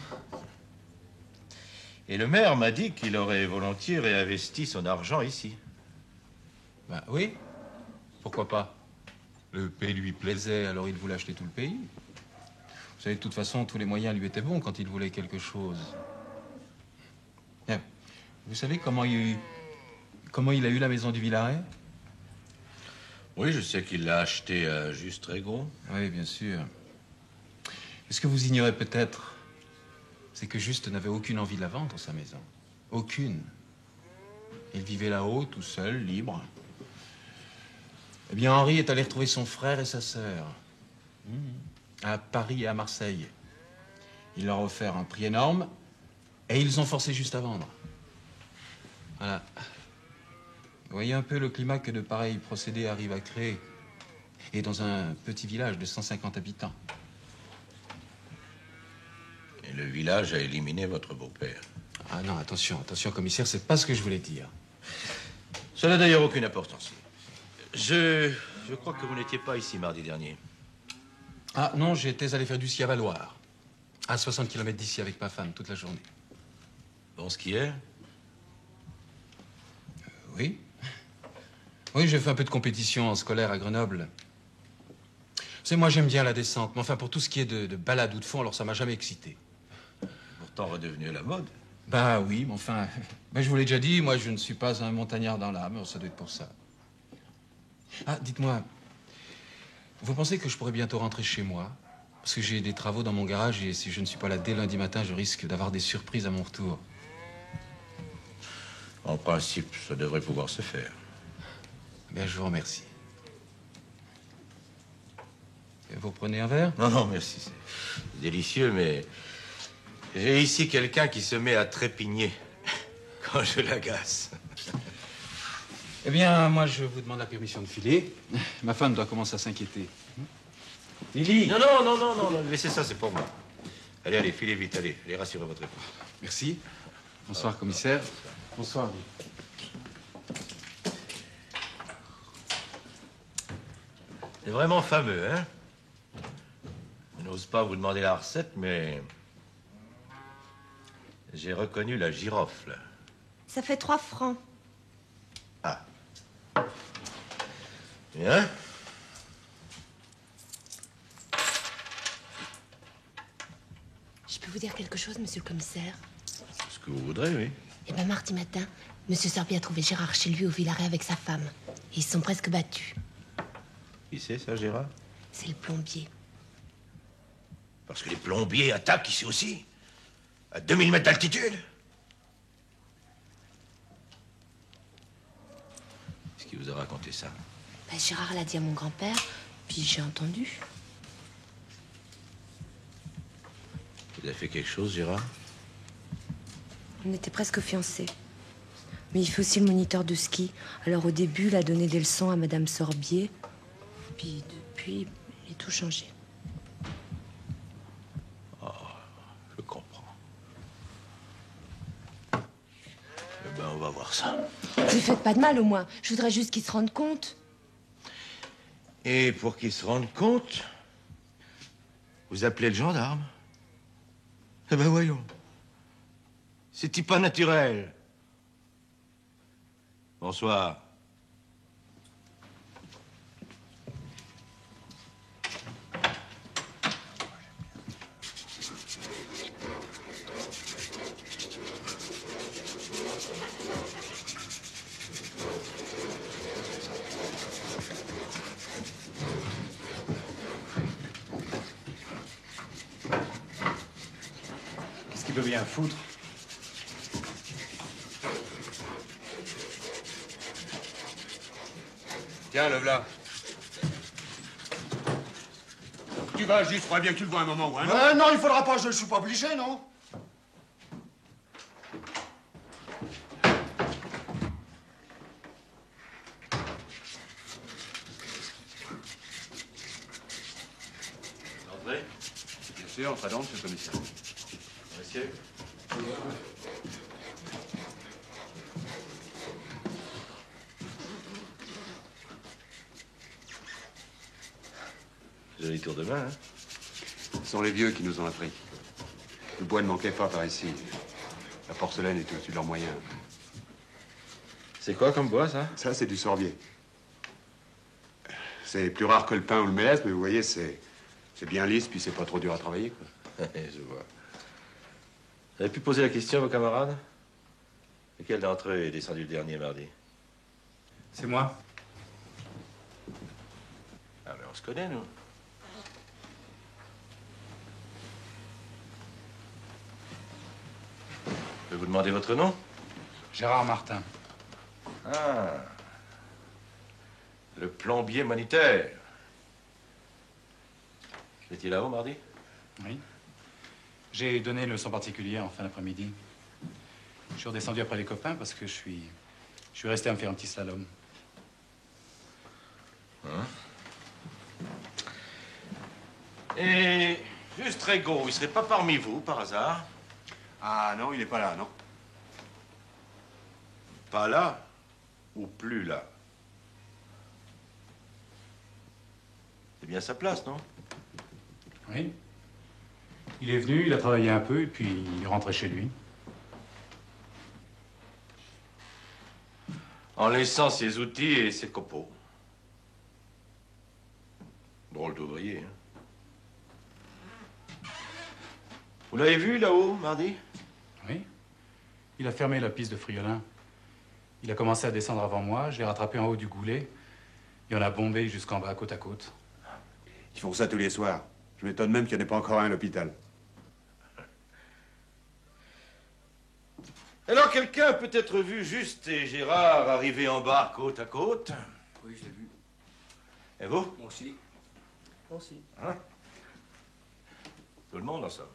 Et le maire m'a dit qu'il aurait volontiers réinvesti son argent ici. Ben oui. Pourquoi pas? Le pays lui plaisait, alors il voulait acheter tout le pays. Vous savez, de toute façon, tous les moyens lui étaient bons quand il voulait quelque chose. Bien. Vous savez comment il a eu la maison du Villaret? Oui, je sais qu'il l'a acheté à Juste Trégon. Oui, bien sûr. Ce que vous ignorez peut-être, c'est que Juste n'avait aucune envie de la vendre, sa maison. Aucune. Il vivait là-haut, tout seul, libre. Eh bien, Henri est allé retrouver son frère et sa sœur. À Paris et à Marseille. Il leur a offert un prix énorme et ils ont forcé Juste à vendre. Voilà. Vous voyez un peu le climat que de pareils procédés arrivent à créer. Et dans un petit village de 150 habitants. Et le village a éliminé votre beau-père. Ah non, attention, attention, commissaire, c'est pas ce que je voulais dire. Ça n'a d'ailleurs aucune importance. Je crois que vous n'étiez pas ici mardi dernier. Ah non, j'étais allé faire du ski à Valloire. À 60 km d'ici avec ma femme, toute la journée. Bon skieur? Oui. Oui, j'ai fait un peu de compétition en scolaire à Grenoble. Vous savez, moi, j'aime bien la descente. Mais enfin, pour tout ce qui est de balade ou de fond, alors ça m'a jamais excité. Pourtant redevenu à la mode. Bah oui, mais enfin... je vous l'ai déjà dit, moi, je ne suis pas un montagnard dans l'âme. Ça doit être pour ça. Ah, dites-moi... Vous pensez que je pourrais bientôt rentrer chez moi? Parce que j'ai des travaux dans mon garage et si je ne suis pas là dès lundi matin, je risque d'avoir des surprises à mon retour. En principe, ça devrait pouvoir se faire. Bien, je vous remercie. Et vous prenez un verre? Non, non, merci. C'est délicieux, mais j'ai ici quelqu'un qui se met à trépigner quand je l'agace. Eh bien, moi, je vous demande la permission de filer. Ma femme doit commencer à s'inquiéter. Lily! Non, non, non, non, non, laissez ça, c'est pour moi. Allez, allez, filez vite, allez rassurez votre épouse. Merci. Bonsoir, commissaire. Bonsoir. C'est vraiment fameux, hein? Je n'ose pas vous demander la recette, mais j'ai reconnu la girofle. Ça fait 3 francs. Ah. Bien. Je peux vous dire quelque chose, monsieur le commissaire? Ce que vous voudrez, oui. Eh bien, mardi matin, monsieur Sorbier a trouvé Gérard chez lui au Villaret avec sa femme. Et ils se sont presque battus. Qui c'est, ça, Gérard? C'est le plombier. Parce que les plombiers attaquent ici aussi? À 2000 mètres d'altitude? Est-ce qu'il vous a raconté ça? Ben, Gérard l'a dit à mon grand-père, puis j'ai entendu. Vous avez fait quelque chose, Gérard? On était presque fiancés. Mais il fait aussi le moniteur de ski. Alors au début, il a donné des leçons à Madame Sorbier. Puis depuis, il a tout changé. Oh, je comprends. Eh ben, on va voir ça. Ne faites pas de mal au moins. Je voudrais juste qu'ils se rendent compte. Et pour qu'ils se rendent compte, vous appelez le gendarme? Eh ben voyons. C'est pas naturel. Bonsoir. Qu'est-ce qu'il peut bien foutre? Tiens, le voilà. Tu vas, juste, faudrait bien que tu le vois un moment ou un autre. Non, il faudra pas, je suis pas obligé, non? Entrez. Bien sûr, entrez donc, monsieur le commissaire. Monsieur. Joli tour de main, hein? Ce sont les vieux qui nous ont appris. Le bois ne manquait pas par ici. La porcelaine est au-dessus de leurs moyens. C'est quoi comme bois, ça? Ça, c'est du sorbier. C'est plus rare que le pain ou le mélèze, mais vous voyez, c'est bien lisse, puis c'est pas trop dur à travailler, quoi. Je vois. Vous avez pu poser la question à vos camarades? Lequel d'entre eux est descendu le dernier mardi? C'est moi. Ah, mais on se connaît, nous. Je peux vous demander votre nom? Gérard Martin. Ah. Le plombier moniteur. Vous étiez là-haut mardi? Oui. J'ai donné une leçon particulière en fin d'après-midi. Je suis redescendu après les copains parce que je suis resté à me faire un petit slalom. Hein? Et juste Régaud, il serait pas parmi vous, par hasard? Ah non, il est pas là, non. Pas là ou plus là? C'est bien sa place, non? Oui. Il est venu, il a travaillé un peu et puis il est rentré chez lui. En laissant ses outils et ses copeaux. Drôle d'ouvrier, hein? Vous l'avez vu là-haut, mardi? Oui. Il a fermé la piste de Friolin. Il a commencé à descendre avant moi, je l'ai rattrapé en haut du goulet et on a bombé jusqu'en bas, côte à côte. Ils font ça tous les soirs. Je m'étonne même qu'il n'y en ait pas encore un à l'hôpital. Alors, quelqu'un a peut-être vu Juste et Gérard arriver en bas, côte à côte? Oui, je l'ai vu. Et vous? Moi aussi. Moi aussi. Hein? Tout le monde, en somme.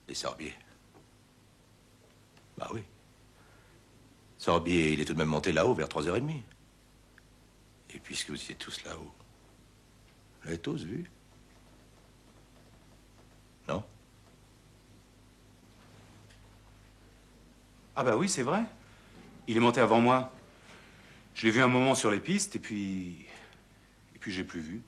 Et Sorbier? Bah oui. Sorbier, il est tout de même monté là-haut vers 3h30. Et puisque vous étiez tous là-haut, vous l'avez tous vu? Non? Ah bah oui, c'est vrai. Il est monté avant moi. Je l'ai vu un moment sur les pistes et puis j'ai plus vu.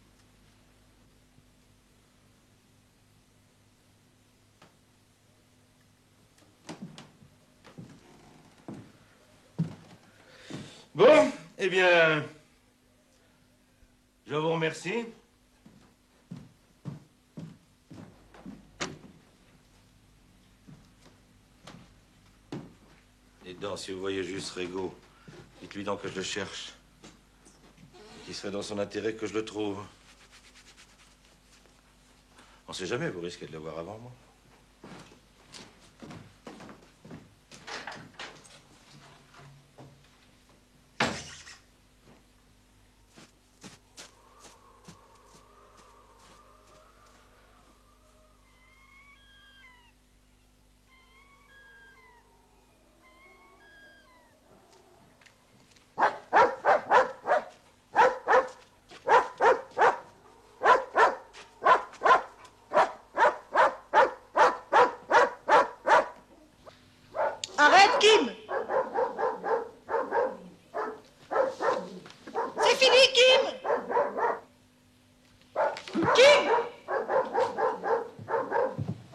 Bon, eh bien, je vous remercie. Et donc, si vous voyez juste Régaud, dites-lui donc que je le cherche. Qu'il serait dans son intérêt que je le trouve. On sait jamais, vous risquez de le voir avant moi. Arrête, Kim! C'est fini, Kim! Kim!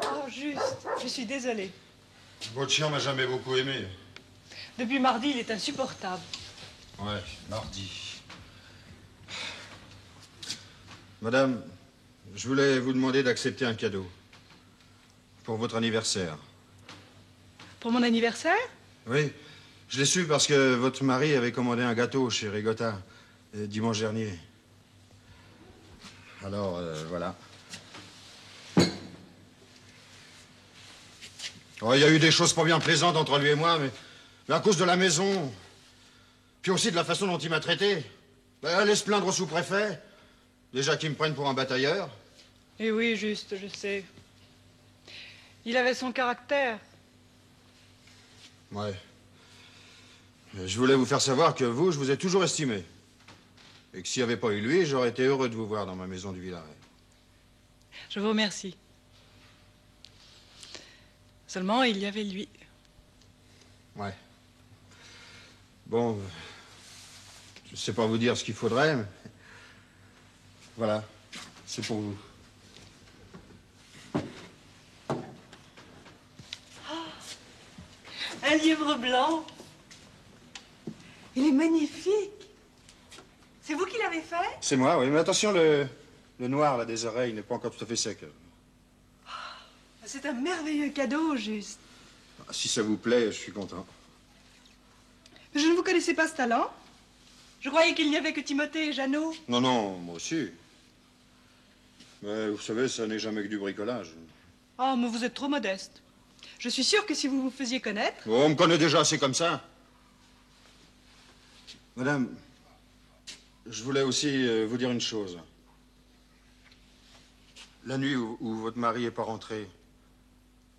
Oh, juste, je suis désolée. Votre chien m'a jamais beaucoup aimé. Depuis mardi, il est insupportable. Ouais, mardi. Madame, je voulais vous demander d'accepter un cadeau. Pour votre anniversaire. Pour mon anniversaire? Oui, je l'ai su parce que votre mari avait commandé un gâteau chez Rigotta dimanche dernier. Alors, voilà. Oh, il y a eu des choses pas bien plaisantes entre lui et moi, mais à cause de la maison, puis aussi de la façon dont il m'a traité. Allez se plaindre au sous-préfet. Déjà qu'ils me prennent pour un batailleur. Eh oui, juste, je sais. Il avait son caractère. Ouais. Je voulais vous faire savoir que vous, je vous ai toujours estimé. Et que s'il n'y avait pas eu lui, j'aurais été heureux de vous voir dans ma maison du Villaret. Je vous remercie. Seulement, il y avait lui. Ouais. Bon, je ne sais pas vous dire ce qu'il faudrait, mais... Voilà, c'est pour vous. Un livre blanc. Il est magnifique. C'est vous qui l'avez fait? C'est moi, oui. Mais attention, le noir là, des oreilles n'est pas encore tout à fait sec. C'est un merveilleux cadeau, juste. Si ça vous plaît, je suis content. Je ne vous connaissais pas ce talent. Je croyais qu'il n'y avait que Timothée et Jeannot. Non, non, moi aussi. Mais vous savez, ça n'est jamais que du bricolage. Oh, mais vous êtes trop modeste. Je suis sûre que si vous vous faisiez connaître... Oh, on me connaît déjà assez comme ça. Madame, je voulais aussi vous dire une chose. La nuit où votre mari n'est pas rentré,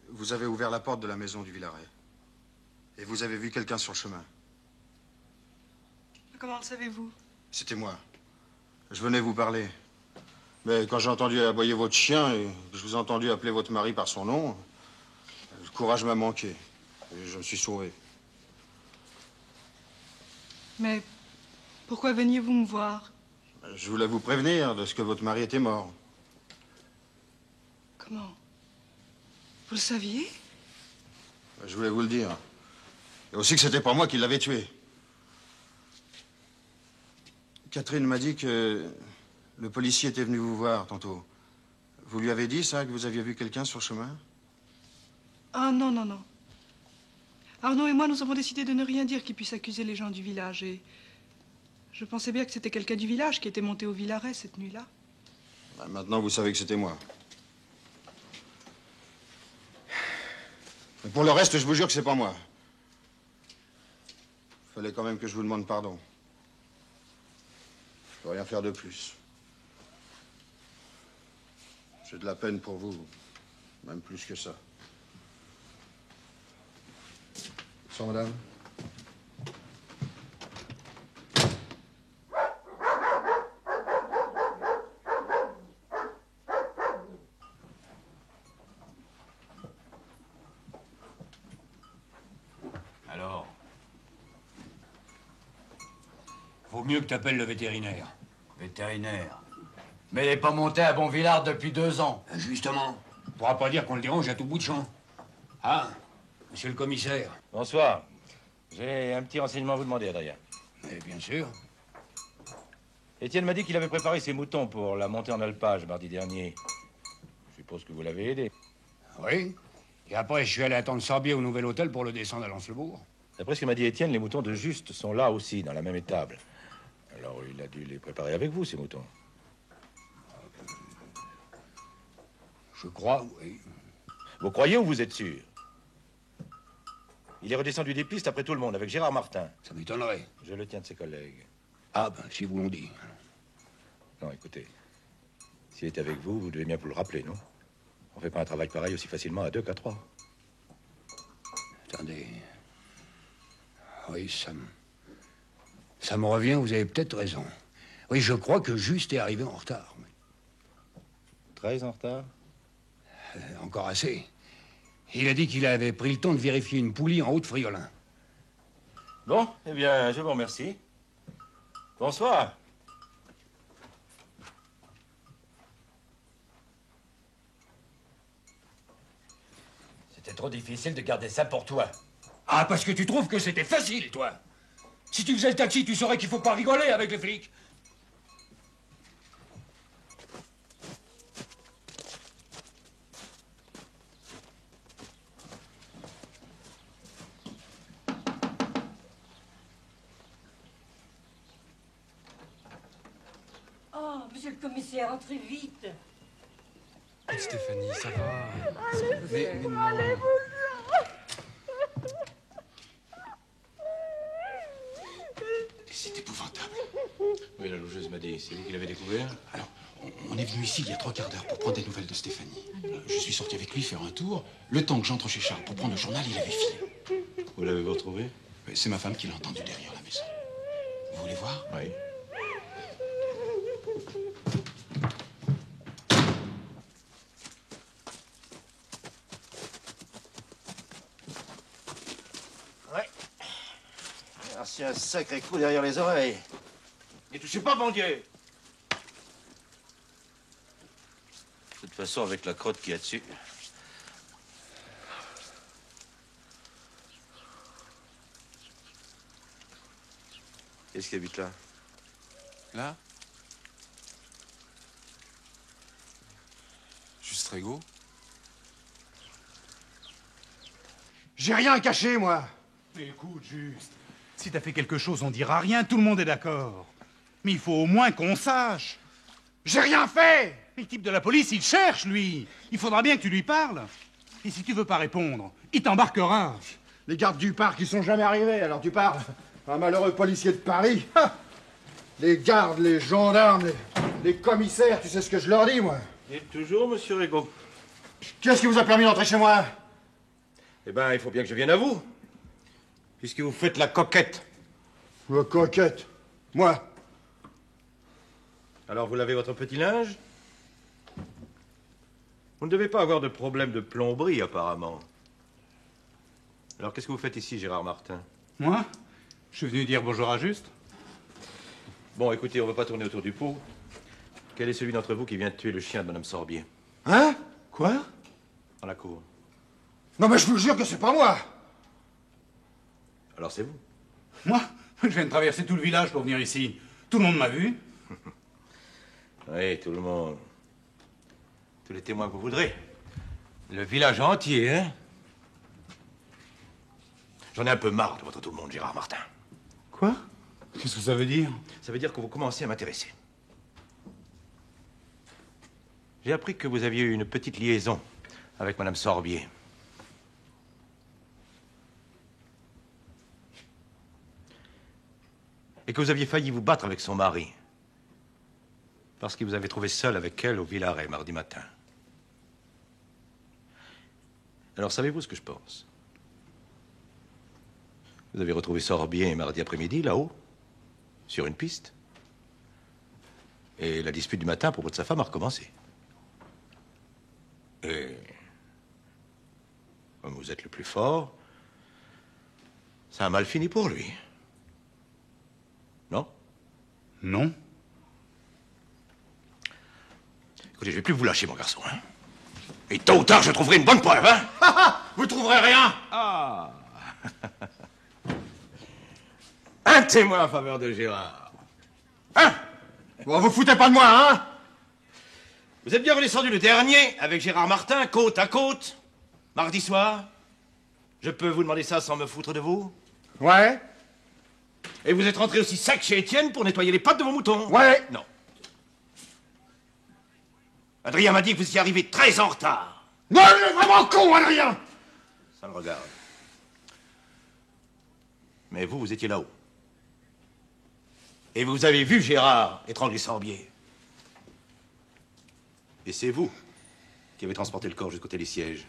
vous avez ouvert la porte de la maison du Villaret. Et vous avez vu quelqu'un sur le chemin. Comment le savez-vous? C'était moi. Je venais vous parler. Mais quand j'ai entendu aboyer votre chien et que je vous ai entendu appeler votre mari par son nom, le courage m'a manqué. Et je me suis sauvé. Mais pourquoi veniez-vous me voir? Je voulais vous prévenir de ce que votre mari était mort. Comment? Vous le saviez? Je voulais vous le dire. Et aussi que c'était pas moi qui l'avais tué. Catherine m'a dit que le policier était venu vous voir tantôt. Vous lui avez dit ça, que vous aviez vu quelqu'un sur le chemin? Ah non, non, non. Arnaud et moi, nous avons décidé de ne rien dire qui puisse accuser les gens du village. Et je pensais bien que c'était quelqu'un du village qui était monté au Villaret cette nuit-là. Maintenant, vous savez que c'était moi. Mais pour le reste, je vous jure que c'est pas moi. Fallait quand même que je vous demande pardon. Je peux rien faire de plus. J'ai de la peine pour vous, même plus que ça. Bonsoir, madame. Alors? Vaut mieux que t'appelles le vétérinaire. Vétérinaire? Mais il n'est pas monté à Bonvillard depuis 2 ans. Justement. On pourra pas dire qu'on le dérange à tout bout de champ. Ah, monsieur le commissaire. Bonsoir. J'ai un petit renseignement à vous demander, Adrien. Mais bien sûr. Étienne m'a dit qu'il avait préparé ses moutons pour la montée en alpage mardi dernier. Je suppose que vous l'avez aidé. Oui. Et après, je suis allé attendre Sorbier au nouvel hôtel pour le descendre à Lens-le-Bourg. D'après ce que m'a dit Étienne, les moutons de Juste sont là aussi, dans la même étable. Alors, il a dû les préparer avec vous, ces moutons. Je crois, oui. Vous croyez ou vous êtes sûr? Il est redescendu des pistes après tout le monde, avec Gérard Martin. Ça m'étonnerait. Je le tiens de ses collègues. Ah, ben, si vous l'ont dit. Non, écoutez. S'il est avec vous, vous devez bien vous le rappeler, non? On fait pas un travail pareil aussi facilement à 2 qu'à 3. Attendez. Oui, ça me revient, vous avez peut-être raison. Oui, je crois que Juste est arrivé en retard. Très en retard? Encore assez. Il a dit qu'il avait pris le temps de vérifier une poulie en haut de Friolin. Bon, eh bien, je vous remercie. Bonsoir. C'était trop difficile de garder ça pour toi. Ah, parce que tu trouves que c'était facile, toi. Si tu faisais le taxi, tu saurais qu'il faut pas rigoler avec les flics. Oh, monsieur le commissaire, entrez vite. Stéphanie, ça va? Allez, non. C'est épouvantable. Oui, la logeuse m'a dit. C'est vous qui l'avez découvert? Alors, on est venu ici il y a 3 quarts d'heure pour prendre des nouvelles de Stéphanie. Je suis sorti avec lui faire un tour. Le temps que j'entre chez Charles pour prendre le journal, il avait filé. Vous l'avez-vous retrouvé? C'est ma femme qui l'a entendu derrière la maison. Vous voulez voir? Oui. C'est un sacré coup derrière les oreilles. Ne touchez pas, mon Dieu! De toute façon, avec la crotte qu'il y a dessus. Qui habite là? Là? Juste Régo. J'ai rien à cacher, moi. Écoute, Juste, si t'as fait quelque chose, on dira rien, tout le monde est d'accord. Mais il faut au moins qu'on sache. J'ai rien fait! Le type de la police, il cherche, lui. Il faudra bien que tu lui parles. Et si tu veux pas répondre, il t'embarquera. Les gardes du parc, ils sont jamais arrivés, alors tu parles. Un malheureux policier de Paris. Ha! Les gardes, les gendarmes, les commissaires, tu sais ce que je leur dis, moi. Et toujours, monsieur Régo. Qu'est-ce qui vous a permis d'entrer chez moi? Eh ben, il faut bien que je vienne à vous. Puisque vous faites la coquette. La coquette? Moi? Alors, vous lavez votre petit linge? Vous ne devez pas avoir de problème de plomberie, apparemment. Alors, qu'est-ce que vous faites ici, Gérard Martin? Moi? Je suis venu dire bonjour à Juste. Bon, écoutez, on ne va pas tourner autour du pot. Quel est celui d'entre vous qui vient de tuer le chien de Madame Sorbier? Hein? Quoi? Dans la cour. Non, mais je vous jure que c'est pas moi. Alors, c'est vous? Moi? Je viens de traverser tout le village pour venir ici. Tout le monde m'a vu. Oui, tout le monde. Tous les témoins que vous voudrez. Le village entier, hein? J'en ai un peu marre de votre tout le monde, Gérard Martin. Quoi? Qu'est-ce que ça veut dire? Ça veut dire que vous commencez à m'intéresser. J'ai appris que vous aviez eu une petite liaison avec Madame Sorbier. Et que vous aviez failli vous battre avec son mari. Parce qu'il vous avait trouvé seul avec elle au Villaret mardi matin. Alors, savez-vous ce que je pense? Vous avez retrouvé Sorbier mardi après-midi, là-haut, sur une piste. Et la dispute du matin à propos de sa femme a recommencé. Et comme vous êtes le plus fort, ça a mal fini pour lui. Non? Non. Écoutez, je vais plus vous lâcher, mon garçon. Hein? Et tôt ou tard, je trouverai une bonne preuve, hein? Vous trouverez rien. Ah! Un témoin en faveur de Gérard. Hein? Bon, vous foutez pas de moi, hein? Vous êtes bien redescendu le dernier avec Gérard Martin, côte à côte, mardi soir. Je peux vous demander ça sans me foutre de vous? Ouais. Et vous êtes rentré aussi sec chez Étienne pour nettoyer les pattes de vos moutons? Ouais. Non. Adrien m'a dit que vous y arrivez très en retard. Non, il est vraiment con, Adrien! Ça le regarde. Mais vous, vous étiez là-haut. Et vous avez vu Gérard étrangler Sorbier. Et c'est vous qui avez transporté le corps jusqu'au télésiège.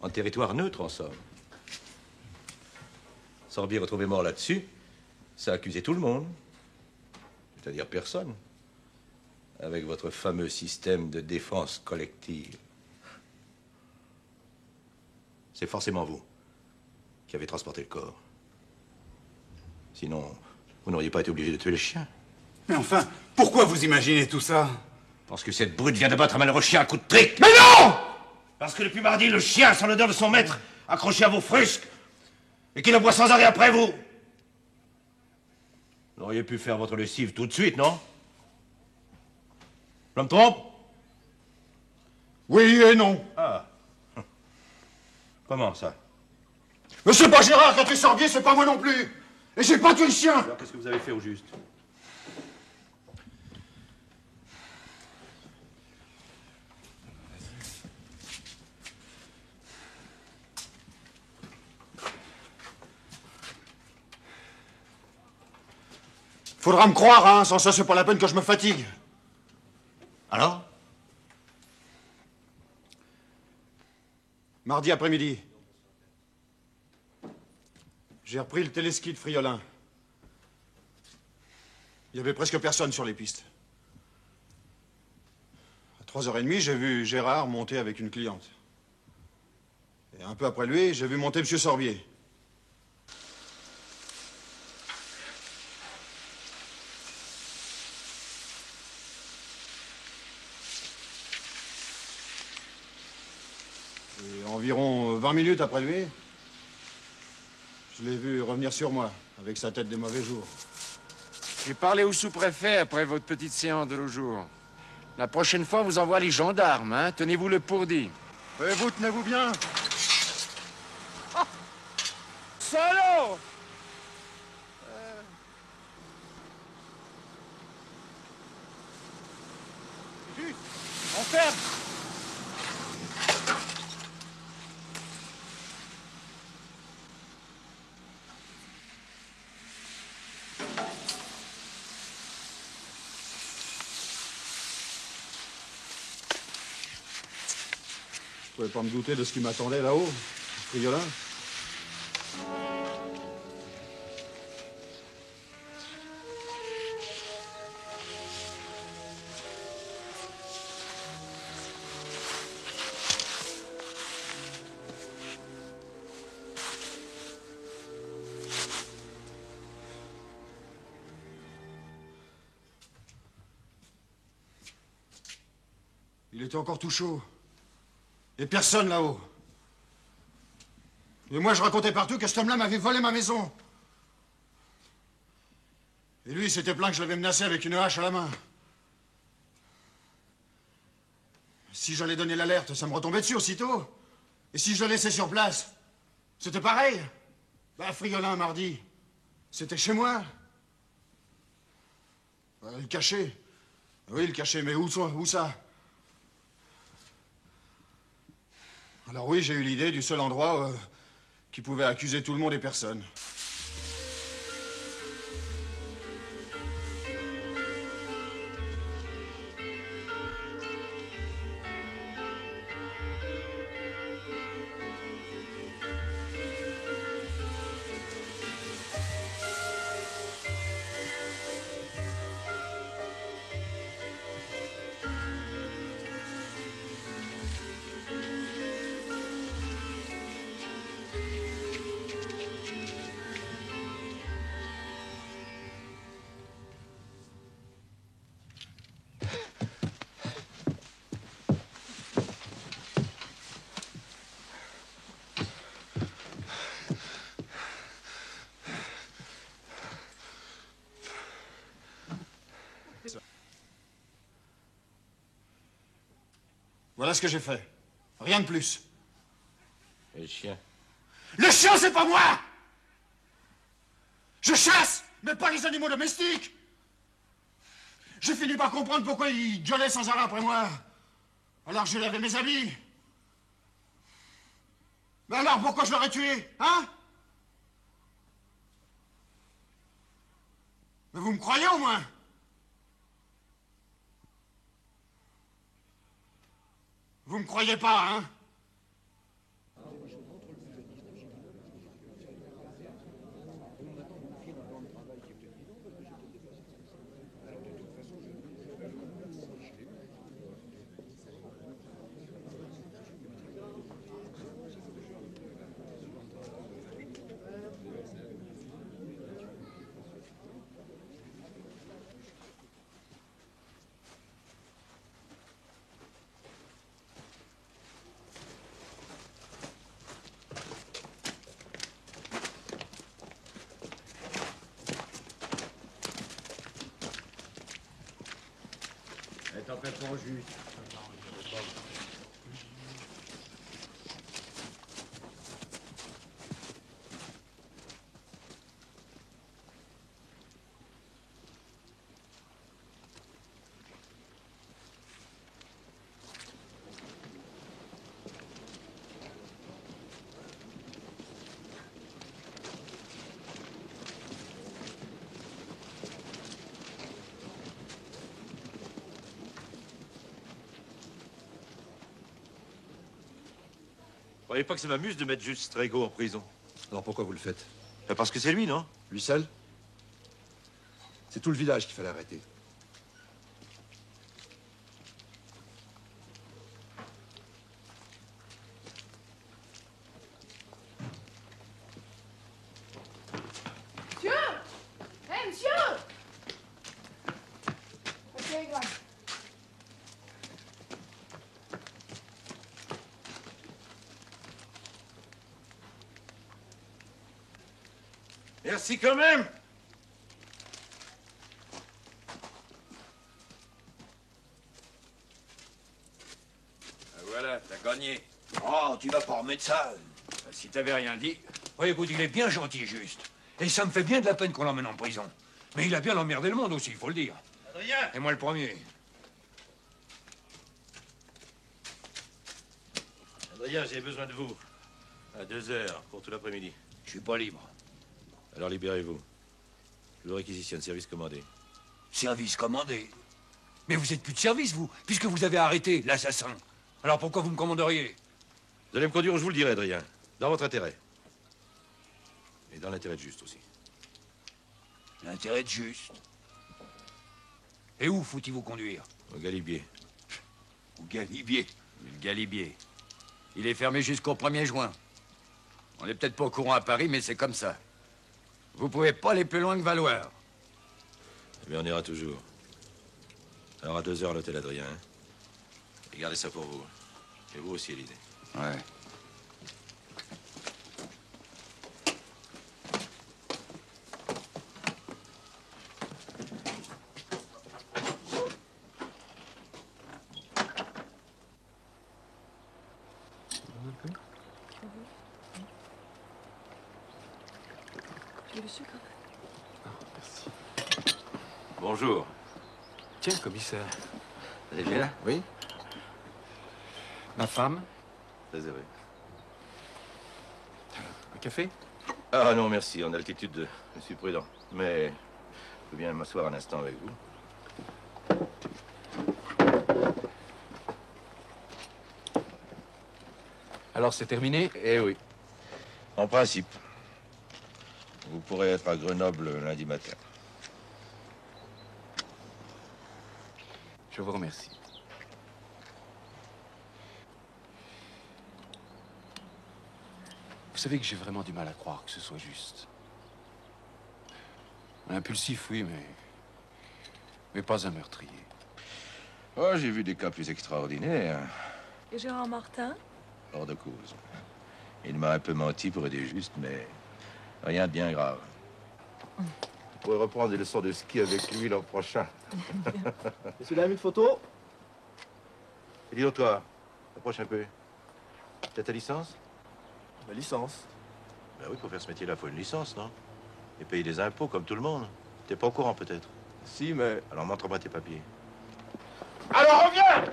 En territoire neutre, en somme. Sorbier retrouvé mort là-dessus, ça a accusé tout le monde. C'est-à-dire personne. Avec votre fameux système de défense collective. C'est forcément vous qui avez transporté le corps. Sinon, vous n'auriez pas été obligé de tuer le chien. Mais enfin, pourquoi vous imaginez tout ça? Parce que cette brute vient de battre un malheureux chien à coup de trick. Mais non! Parce que depuis mardi, le chien sent l'odeur de son maître accroché à vos frusques et qu'il aboie sans arrêt après vous. Vous auriez pu faire votre lessive tout de suite, non? Je me trompe? Oui et non. Ah. Comment ça? Mais c'est pas Gérard qui a tué Sorbier, c'est pas moi non plus. Et j'ai pas tué le chien. Alors qu'est-ce que vous avez fait au juste? Faudra me croire, hein, sans ça c'est pas la peine que je me fatigue. Alors? Mardi après-midi. J'ai repris le téléski de Friolin. Il y avait presque personne sur les pistes. À 3h30, j'ai vu Gérard monter avec une cliente. Et un peu après lui, j'ai vu monter M. Sorbier. Et environ 20 minutes après lui, Je l'ai vu revenir sur moi, avec sa tête des mauvais jours. J'ai parlé au sous-préfet après votre petite séance de l'autre jour. La prochaine fois, on vous envoie les gendarmes, hein. Tenez-vous le pour dit. Et vous, tenez-vous bien. Solo! On ferme! Je pouvais pas me douter de ce qui m'attendait là-haut, Friolin. Il était encore tout chaud. Et personne là-haut. Et moi, je racontais partout que cet homme-là m'avait volé ma maison. Et lui, il s'était plaint que je l'avais menacé avec une hache à la main. Si j'allais donner l'alerte, ça me retombait dessus aussitôt. Et si je le laissais sur place, c'était pareil. Bah, Friolin, mardi, c'était chez moi. Le cachet. Oui, le cachet, mais où ça? Alors oui, j'ai eu l'idée du seul endroit qui pouvait accuser tout le monde et personne. Voilà ce que j'ai fait. Rien de plus. Et le chien? Le chien, c'est pas moi! Je chasse, mais pas les animaux domestiques! J'ai fini par comprendre pourquoi il gueulait sans arrêt après moi. Alors je lavais mes habits. Mais alors pourquoi je l'aurais tué, hein? Mais vous me croyez au moins? Vous me croyez pas, hein? T'en fais pas juste. Vous croyez pas que ça m'amuse de mettre juste Strego en prison? Alors pourquoi vous le faites? Parce que c'est lui, non? Lui seul? C'est tout le village qu'il fallait arrêter. Monsieur! Hé, monsieur! Ok, grave. Merci quand même. Voilà, t'as gagné. Oh, tu vas pas remettre ça. Si t'avais rien dit. Oui, écoute, il est bien gentil, juste. Et ça me fait bien de la peine qu'on l'emmène en prison. Mais il a bien emmerdé le monde aussi, il faut le dire. Adrien! Et moi le premier. Adrien, j'ai besoin de vous. À 2 heures, pour tout l'après-midi. Je suis pas libre. Alors libérez-vous. Je vous réquisitionne, service commandé. Service commandé? Mais vous êtes plus de service, vous, puisque vous avez arrêté l'assassin. Alors pourquoi vous me commanderiez? Vous allez me conduire où je vous le dirai, Adrien. Dans votre intérêt. Et dans l'intérêt de Juste aussi. L'intérêt de Juste. Et où faut-il vous conduire? Au Galibier. Au Galibier. Le Galibier. Il est fermé jusqu'au 1er juin. On n'est peut-être pas au courant à Paris, mais c'est comme ça. Vous pouvez pas aller plus loin que Valoir. Eh bien, on ira toujours. Alors à 2 heures à l'hôtel Adrien. Hein. Et gardez ça pour vous. Et vous aussi, Élysée. Ouais. Tu veux le sucre? Merci. Bonjour. Tiens, commissaire. Vous allez bien? Oui. Ma femme? Réservé. Un café? Ah non, merci. En altitude, je suis prudent. Mais je peux bien m'asseoir un instant avec vous. Alors, c'est terminé? Eh oui. En principe. Vous pourrez être à Grenoble lundi matin. Je vous remercie. Vous savez que j'ai vraiment du mal à croire que ce soit juste. Impulsif, oui, mais pas un meurtrier. Oh, j'ai vu des cas plus extraordinaires. Et Gérard Martin? Hors de cause. Il m'a un peu menti pour aider Juste, mais rien de bien grave. Vous pourrez reprendre des leçons de ski avec lui l'an prochain. Monsieur, dames, une photo? Et dis donc, toi, approche un peu. T'as ta licence? Ma licence. Ben oui, pour faire ce métier-là, il faut une licence, non? Et payer des impôts, comme tout le monde. T'es pas au courant, peut-être? Si, mais... Alors montre-moi tes papiers. Alors reviens!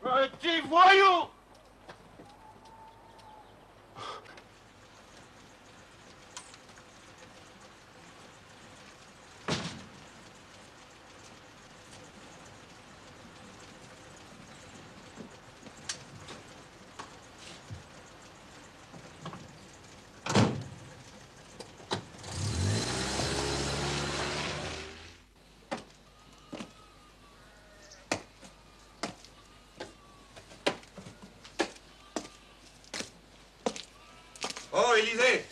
Petit voyou! Oh, Élysée!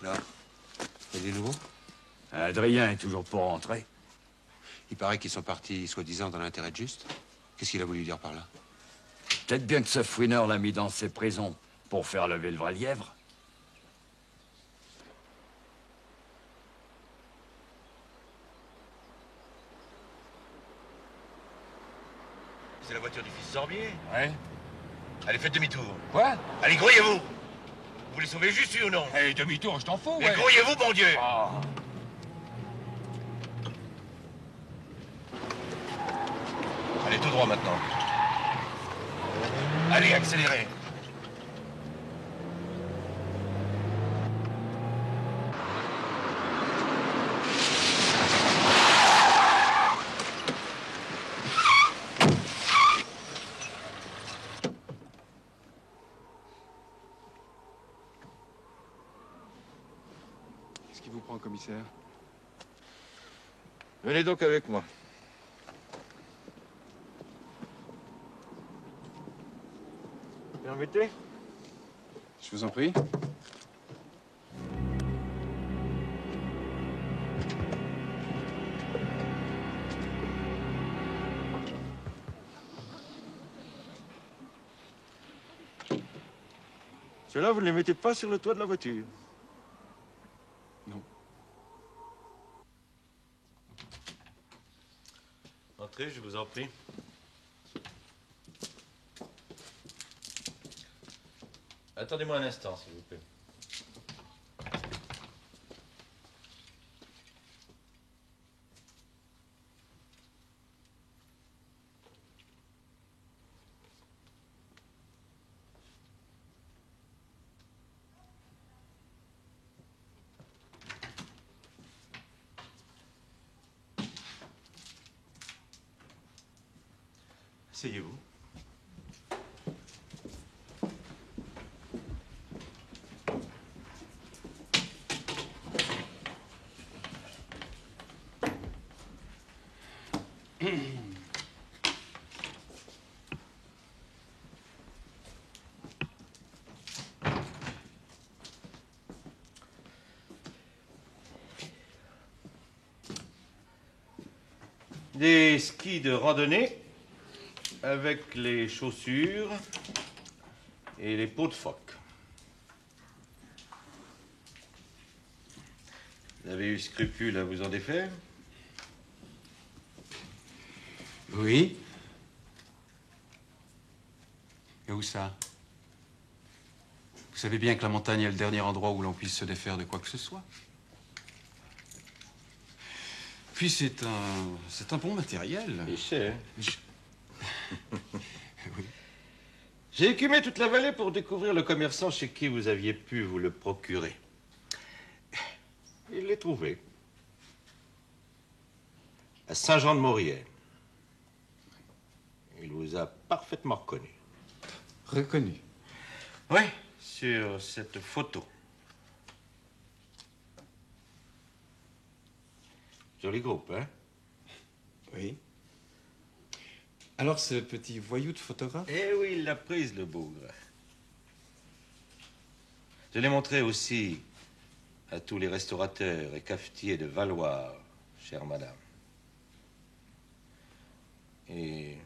Là, il y a des nouveaux? Adrien est toujours pas rentré. Il paraît qu'ils sont partis, soi-disant, dans l'intérêt de Juste. Qu'est-ce qu'il a voulu dire par là? Peut-être bien que ce fouineur l'a mis dans ses prisons pour faire lever le vrai lièvre. C'est la voiture du fils Sorbier. Ouais. Allez, faites demi-tour. Quoi? Allez, grouillez-vous. Vous voulez sauver Juste, oui ou non? Eh, demi-tour, je t'en fous, Mais ouais. grouillez-vous, bon Dieu! Ah. Allez, tout droit maintenant. Allez, accélérez. Qu'est-ce qui vous prend, commissaire? Venez donc avec moi. Permettez? Je vous en prie. Ceux-là, vous ne les mettez pas sur le toit de la voiture. Non. Entrez, je vous en prie. Attendez-moi un instant, s'il vous plaît. Asseyez-vous. Des skis de randonnée avec les chaussures et les peaux de phoque. Vous avez eu scrupule à vous en défaire? Oui. Et où ça? Vous savez bien que la montagne est le dernier endroit où l'on puisse se défaire de quoi que ce soit. Puis c'est un bon matériel. Et cher. Oui. J'ai écumé toute la vallée pour découvrir le commerçant chez qui vous aviez pu vous le procurer. Il l'ai trouvé. À Saint-Jean-de-Maurienne. Il vous a parfaitement reconnu. Reconnu? Oui, sur cette photo. Joli groupe, hein? Oui. Alors, ce petit voyou de photographe? Eh oui, il l'a prise, le bougre. Je l'ai montré aussi à tous les restaurateurs et cafetiers de Valois, chère madame. Et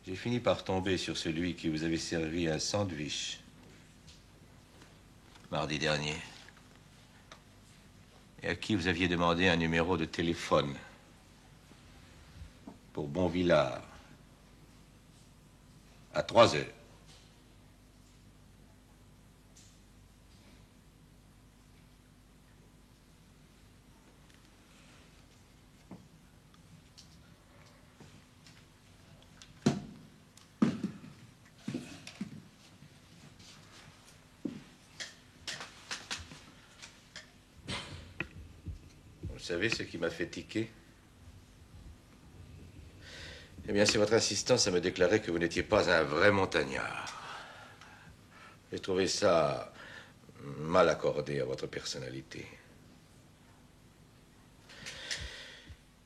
j'ai fini par tomber sur celui qui vous avait servi un sandwich mardi dernier. Et à qui vous aviez demandé un numéro de téléphone pour Bonvillard à 3 heures. Vous savez ce qui m'a fait tiquer? Eh bien, c'est votre insistance à me déclarer que vous n'étiez pas un vrai montagnard. J'ai trouvé ça mal accordé à votre personnalité.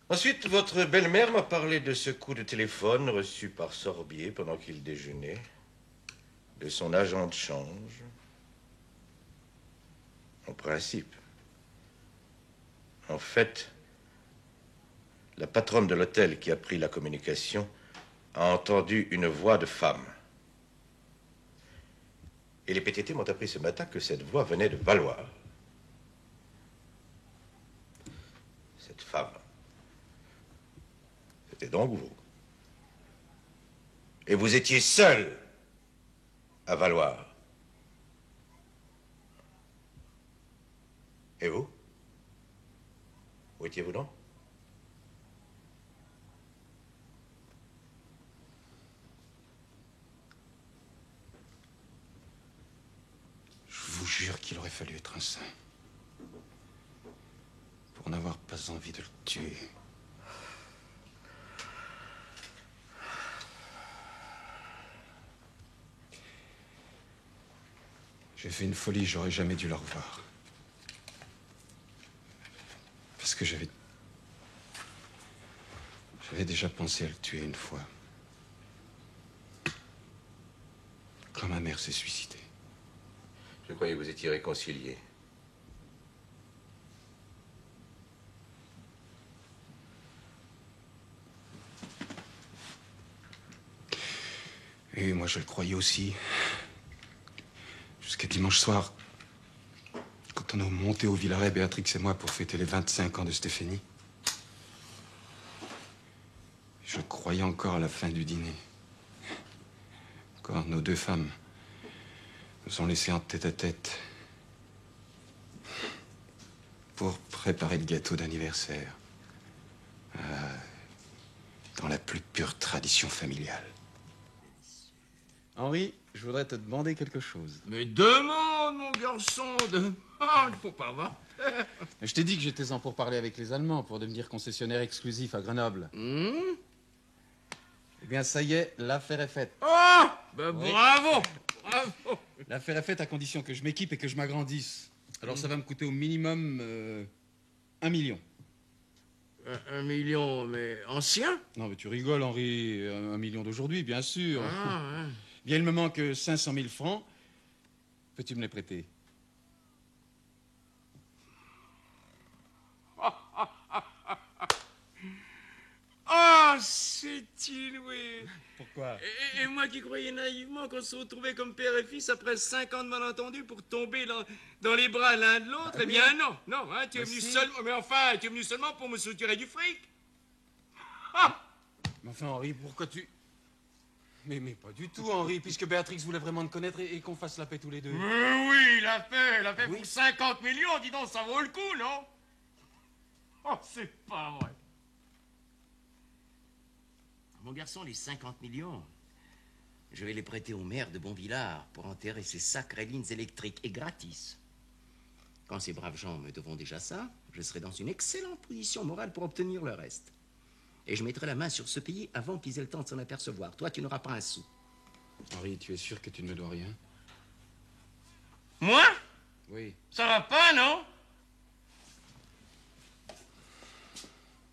Ensuite, votre belle-mère m'a parlé de ce coup de téléphone reçu par Sorbier pendant qu'il déjeunait, de son agent de change. En principe. En fait, la patronne de l'hôtel qui a pris la communication a entendu une voix de femme. Et les PTT m'ont appris ce matin que cette voix venait de Valois. Cette femme, c'était donc vous. Et vous étiez seul à Valois. Et vous? Où étiez-vous donc? Je vous jure qu'il aurait fallu être un saint pour n'avoir pas envie de le tuer. J'ai fait une folie, j'aurais jamais dû la revoir. Parce que j'avais déjà pensé à le tuer une fois. Quand ma mère s'est suicidée. Je croyais que vous étiez réconciliés. Et moi, je le croyais aussi. que dimanche soir, quand on est monté au Villaret, Béatrix et moi, pour fêter les 25 ans de Stéphanie, je croyais encore à la fin du dîner. Quand nos deux femmes nous ont laissés en tête-à-tête pour préparer le gâteau d'anniversaire. Dans la plus pure tradition familiale. Henri, je voudrais te demander quelque chose. Mais demande, mon garçon, demande, il faut pas voir. Je t'ai dit que j'étais en pourparlers avec les Allemands pour devenir concessionnaire exclusif à Grenoble. Eh bien, ça y est, l'affaire est faite. Oh, ben Oui. bravo, bravo. L'affaire est faite à condition que je m'équipe et que je m'agrandisse. Alors ça va me coûter au minimum 1 million. 1 million, mais ancien? Non, mais tu rigoles, Henri. 1 million d'aujourd'hui, bien sûr. Ah, ouais. Bien, il me manque 500 000 francs. Peux-tu me les prêter? Ah, c'est-il, oui. Pourquoi? Et moi qui croyais naïvement qu'on se retrouvait comme père et fils après 5 ans de malentendus pour tomber dans les bras l'un de l'autre, eh bien non, non, hein, tu es venu seulement, mais enfin, tu es venu seulement pour me soutirer du fric. Mais enfin, Henri, pourquoi tu... Mais pas du tout, Henri, puisque Béatrix voulait vraiment te connaître et qu'on fasse la paix tous les deux. Mais oui, il a fait pour 50 millions, dis donc, ça vaut le coup, non? Oh, c'est pas vrai. Mon garçon, les 50 millions, je vais les prêter au maire de Bonvillard pour enterrer ces sacrées lignes électriques, et gratis. Quand ces braves gens me devront déjà ça, je serai dans une excellente position morale pour obtenir le reste. Et je mettrai la main sur ce pays avant qu'ils aient le temps de s'en apercevoir. Toi, tu n'auras pas un sou. Henri, tu es sûr que tu ne me dois rien? Moi? Oui. Ça va pas, non?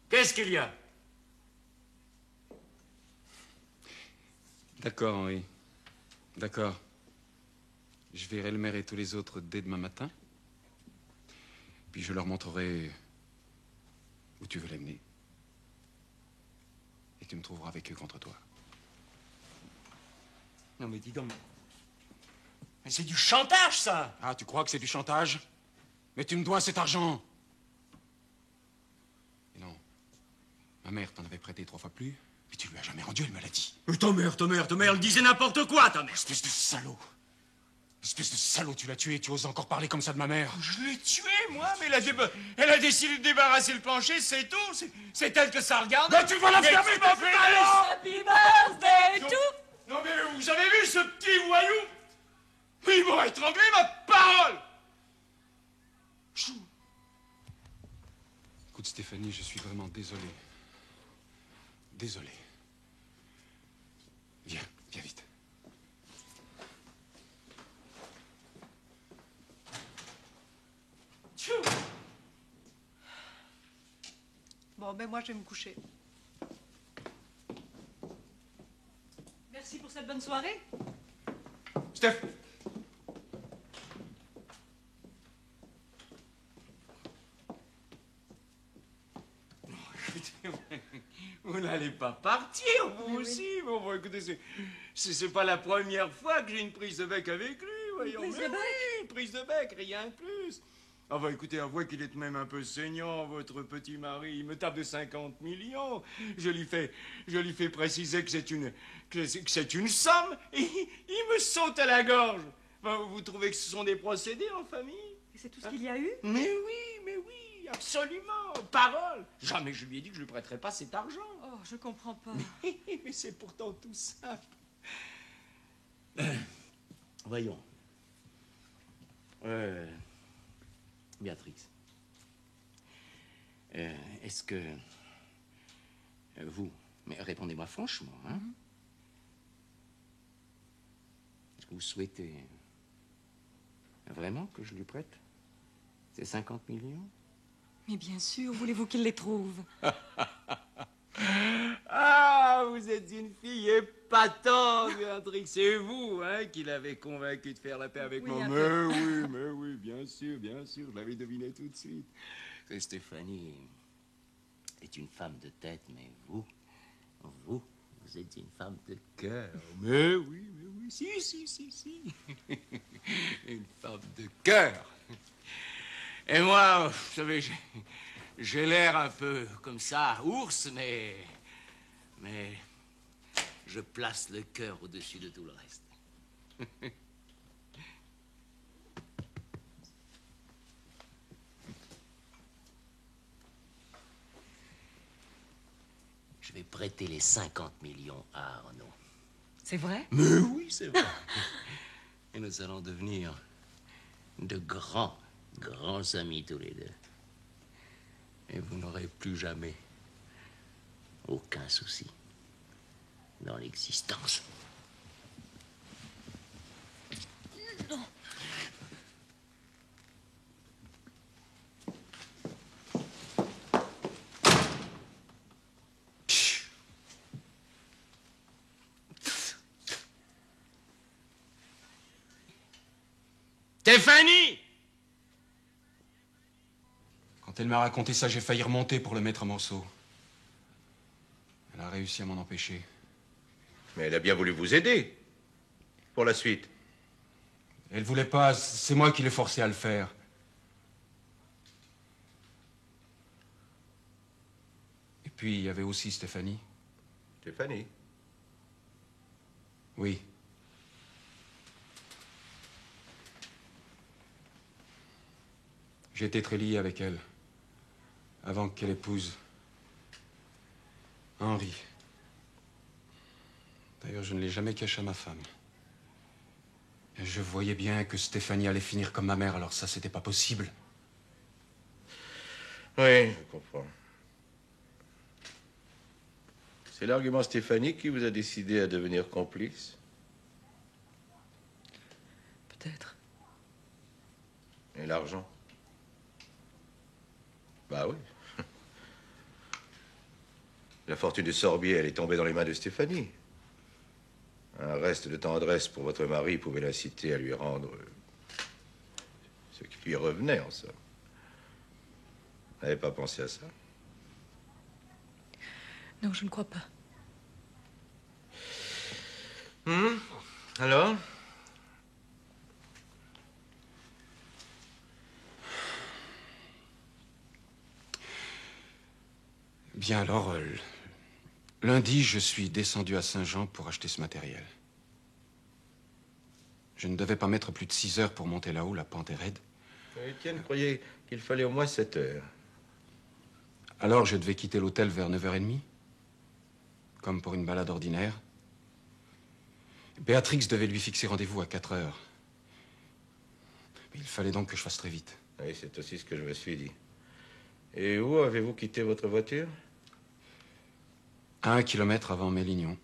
Qu'est-ce qu'il y a? D'accord, Henri. D'accord. Je verrai le maire et tous les autres dès demain matin. Puis je leur montrerai où tu veux les mener. Et tu me trouveras avec eux contre toi. Non, mais dis donc. Mais c'est du chantage, ça! Ah, tu crois que c'est du chantage? Mais tu me dois cet argent! Et non. Ma mère t'en avait prêté 3 fois plus, mais tu lui as jamais rendu, elle me l'a dit. Mais ta mère, elle disait n'importe quoi, ta mère! Espèce de salaud! Espèce de salaud, tu l'as tué et tu oses encore parler comme ça de ma mère? Je l'ai tué, moi, mais elle a décidé de débarrasser le plancher, c'est tout. C'est elle que ça regarde. Mais tu vas la fermer, ta fille! Happy birthday et tout! Non, mais vous avez vu ce petit voyou? Il m'a étranglé ma parole! Écoute, Stéphanie, je suis vraiment désolé. Désolé. Viens, viens vite. Bon, ben moi, je vais me coucher. Merci pour cette bonne soirée. Steph! Vous n'allez pas partir, vous aussi. Bon, bon, écoutez, c'est pas la première fois que j'ai une prise de bec avec lui, voyons. Prise de Mais bec? oui, prise de bec, rien de plus. Enfin, écoutez, avouez qu'il est même un peu saignant, votre petit mari. Il me tape de 50 millions. Je lui fais préciser que c'est une somme, et il me saute à la gorge. Enfin, vous trouvez que ce sont des procédés en famille? Et c'est tout ce qu'il y a eu? Mais oui, absolument. Parole. Jamais je lui ai dit que je lui prêterais pas cet argent. Oh, je comprends pas. Mais c'est pourtant tout simple. Voyons. Béatrix. Est-ce que... vous, mais répondez-moi franchement, hein? Est-ce que vous souhaitez vraiment que je lui prête ces 50 millions? Mais bien sûr, voulez-vous qu'il les trouve? Ah, vous êtes une fille épatante, Béatrix. C'est vous, hein, qui l'avez convaincu de faire la paix avec Oui, moi. un Mais oui, bien sûr, je l'avais deviné tout de suite. Que Stéphanie est une femme de tête, mais vous vous êtes une femme de cœur. Mais oui, si. Une femme de cœur. Et moi, vous savez, j'ai l'air un peu comme ça, ours, mais je place le cœur au-dessus de tout le reste. Je vais prêter les 50 millions à Arnaud. C'est vrai? Mais oui, c'est vrai. Et nous allons devenir de grands amis tous les deux. Et vous n'aurez plus jamais aucun souci dans l'existence. Non. Stéphanie! Quand elle m'a raconté ça, j'ai failli remonter pour le mettre en morceaux. Elle a réussi à m'en empêcher. Mais elle a bien voulu vous aider. Pour la suite. Elle voulait pas, c'est moi qui l'ai forcé à le faire. Et puis, il y avait aussi Stéphanie. Stéphanie? Oui. J'ai été très lié avec elle, avant qu'elle épouse Henri. D'ailleurs, je ne l'ai jamais caché à ma femme. Et je voyais bien que Stéphanie allait finir comme ma mère, alors ça, c'était pas possible. Oui, je comprends. C'est l'argument Stéphanie qui vous a décidé à devenir complice? Peut-être. Et l'argent? Bah oui. La fortune de Sorbier, elle est tombée dans les mains de Stéphanie. Un reste de tendresse pour votre mari pouvait l'inciter à lui rendre ce qui lui revenait, en somme. Vous n'avez pas pensé à ça? Non, je ne crois pas. Alors? Bien alors, lundi, je suis descendu à Saint-Jean pour acheter ce matériel. Je ne devais pas mettre plus de 6 heures pour monter là-haut, la pente est raide. Étienne croyait qu'il fallait au moins 7 heures. Alors, je devais quitter l'hôtel vers 9h30, comme pour une balade ordinaire. Béatrix devait lui fixer rendez-vous à 4 heures. Mais il fallait donc que je fasse très vite. Oui, c'est aussi ce que je me suis dit. Et où avez-vous quitté votre voiture? À 1 kilomètre avant Mélignon.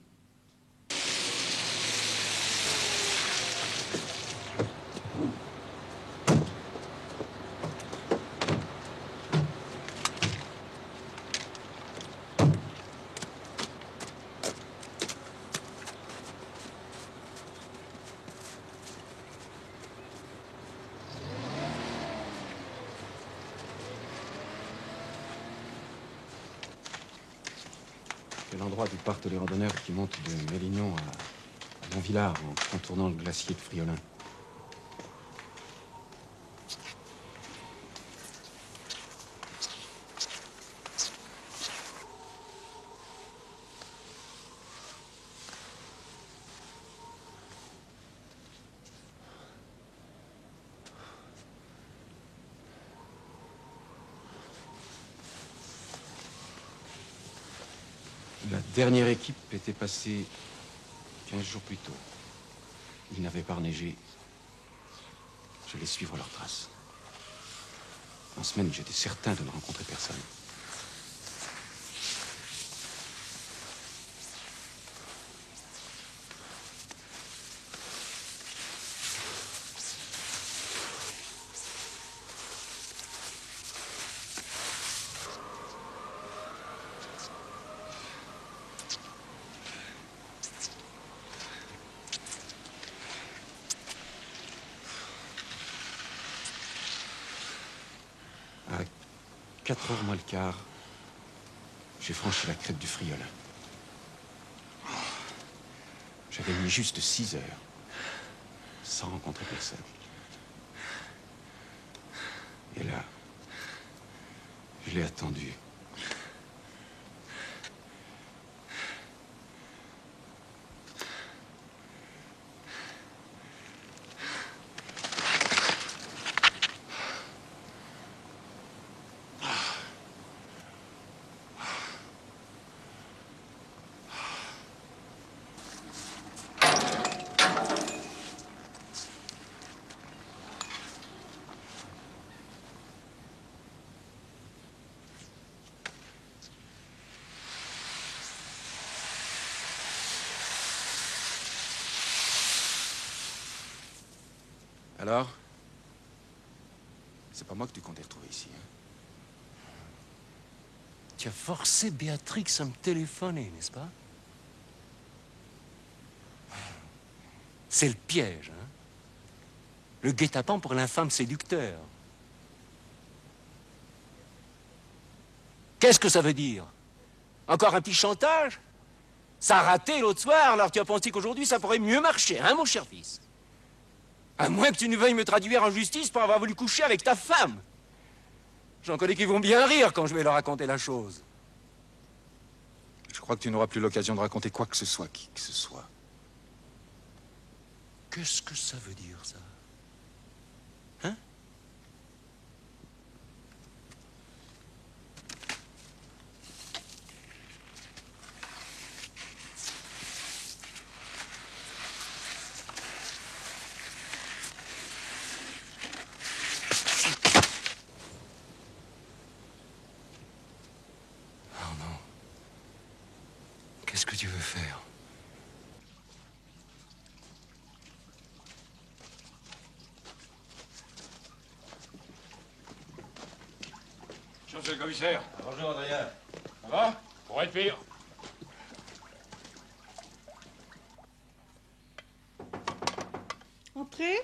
C'est l'endroit d'où partent les randonneurs qui montent de Mélignon à Montvillard en contournant le glacier de Friolin. La dernière équipe était passée 15 jours plus tôt. Il n'avait pas neigé. J'allais suivre leurs traces. En semaine, j'étais certain de ne rencontrer personne. À 4h moins le quart, j'ai franchi la crête du Friolin. J'avais mis juste 6 heures, sans rencontrer personne. Et là, je l'ai attendu. Alors? C'est pas moi que tu comptais retrouver ici, hein? Tu as forcé Béatrix à me téléphoner, n'est-ce pas? C'est le piège, hein? Le guet-apens pour l'infâme séducteur. Qu'est-ce que ça veut dire? Encore un petit chantage? Ça a raté l'autre soir, alors tu as pensé qu'aujourd'hui ça pourrait mieux marcher, hein, mon cher fils? À moins que tu ne veuilles me traduire en justice pour avoir voulu coucher avec ta femme. J'en connais qui vont bien rire quand je vais leur raconter la chose. Je crois que tu n'auras plus l'occasion de raconter quoi que ce soit, qui que ce soit. Qu'est-ce que ça veut dire, ça? Hein? Qu'est-ce que tu veux faire? Monsieur le commissaire. Bonjour, Adrien. Ça va? Pourrait être pire. Entrez.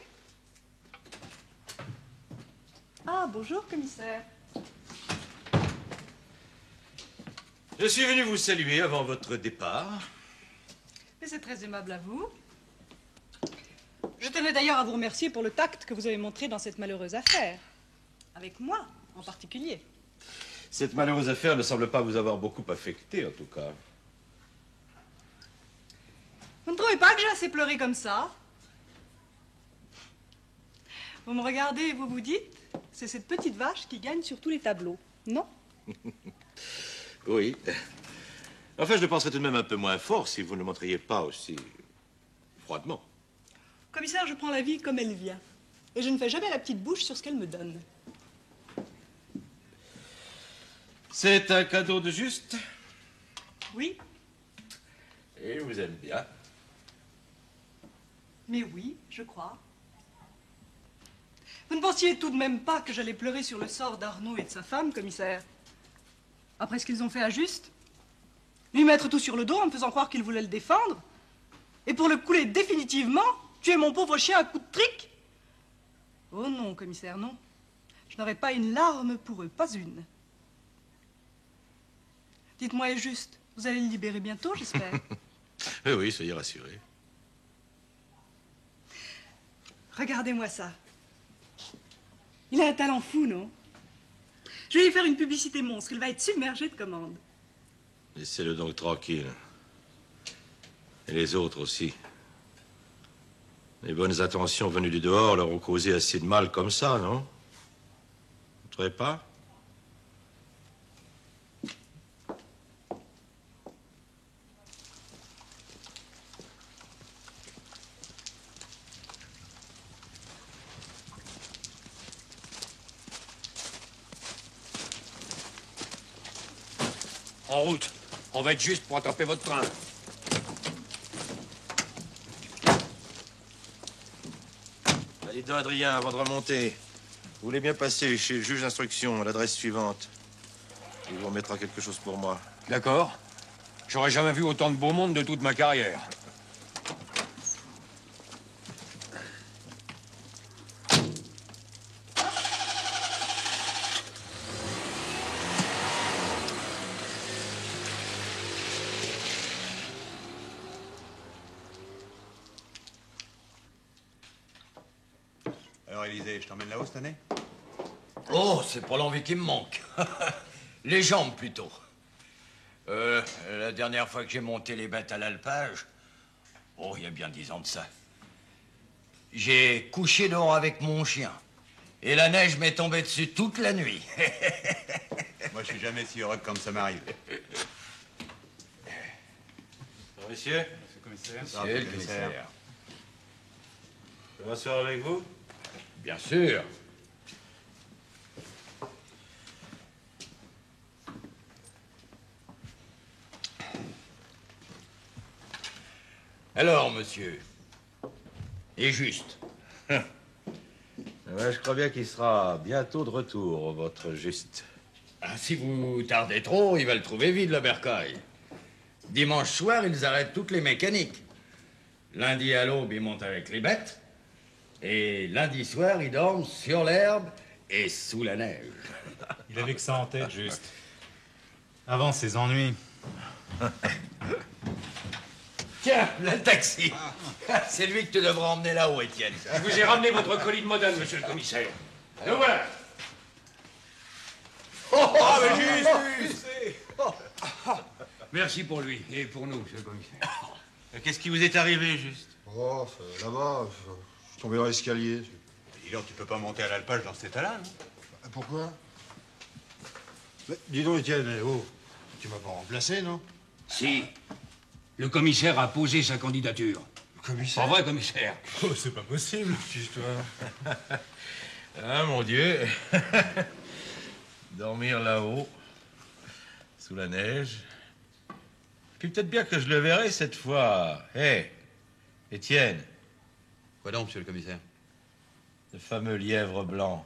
Ah, bonjour, commissaire. Je suis venu vous saluer avant votre départ. Mais c'est très aimable à vous. Je tenais d'ailleurs à vous remercier pour le tact que vous avez montré dans cette malheureuse affaire. Avec moi, en particulier. Cette malheureuse affaire ne semble pas vous avoir beaucoup affecté, en tout cas. Vous ne trouvez pas que j'ai assez pleuré comme ça? Vous me regardez et vous vous dites, c'est cette petite vache qui gagne sur tous les tableaux, non? Oui. Enfin, je le penserais tout de même un peu moins fort si vous ne le montriez pas aussi froidement. Commissaire, je prends la vie comme elle vient. Et je ne fais jamais la petite bouche sur ce qu'elle me donne. C'est un cadeau de Juste? Oui. Et il vous aime bien. Mais oui, je crois. Vous ne pensiez tout de même pas que j'allais pleurer sur le sort d'Arnaud et de sa femme, commissaire? Après ce qu'ils ont fait à Juste? Lui mettre tout sur le dos en me faisant croire qu'il voulait le défendre? Et pour le couler définitivement, tuer mon pauvre chien à coups de trick? Oh non, commissaire, non. Je n'aurai pas une larme pour eux, pas une. Dites-moi, Juste, vous allez le libérer bientôt, j'espère? Oui, oui, soyez rassurés. Regardez-moi ça. Il a un talent fou, non? Je vais lui faire une publicité monstre. Il va être submergé de commandes. Laissez-le donc tranquille. Et les autres aussi. Les bonnes intentions venues du dehors leur ont causé assez de mal comme ça, non? Vous ne trouvez pas? En route. On va être juste pour attraper votre train. Allez donc, Adrien, avant de remonter. Vous voulez bien passer chez le juge d'instruction à l'adresse suivante. Il vous remettra quelque chose pour moi. D'accord. J'aurais jamais vu autant de beau monde de toute ma carrière. Alors, Élysée, je t'emmène là-haut cette année? Oh, c'est pas l'envie qui me manque. Les jambes, plutôt. La dernière fois que j'ai monté les bêtes à l'alpage, oh, il y a bien 10 ans de ça, j'ai couché dehors avec mon chien. Et la neige m'est tombée dessus toute la nuit. Moi, je suis jamais si heureux que quand ça m'arrive. Monsieur? Monsieur le commissaire. Monsieur le commissaire. Je peux m'asseoir avec vous? Bien sûr. Alors, monsieur, et juste. Ouais, je crois bien qu'il sera bientôt de retour, votre juste. Ah, si vous tardez trop, il va le trouver vide, le bercail. Dimanche soir, ils arrêtent toutes les mécaniques. Lundi à l'aube, ils montent avec les bêtes. Et lundi soir, ils dorment sur l'herbe et sous la neige. Il avait que ça en tête, juste. Avant ses ennuis. Tiens, le taxi. C'est lui que tu devras emmener là-haut, Étienne. Je vous ai ramené votre colis de modèle, monsieur le commissaire. Le voilà. Oh, mais juste. Merci pour lui et pour nous, monsieur le commissaire. Qu'est-ce qui vous est arrivé, juste? Oh, là-bas, je suis tombé dans l'escalier. Dis donc, tu peux pas monter à l'alpage dans cet état-là, non? Pourquoi? Mais, dis donc, Étienne, oh, tu m'as pas remplacé, non? Si. Le commissaire a posé sa candidature. Le commissaire? Pas vrai, commissaire? Oh, c'est pas possible, juste. Ah, mon Dieu. Dormir là-haut, sous la neige. Puis peut-être bien que je le verrai cette fois. Hé, Étienne. Quoi donc, monsieur le commissaire? Le fameux lièvre blanc.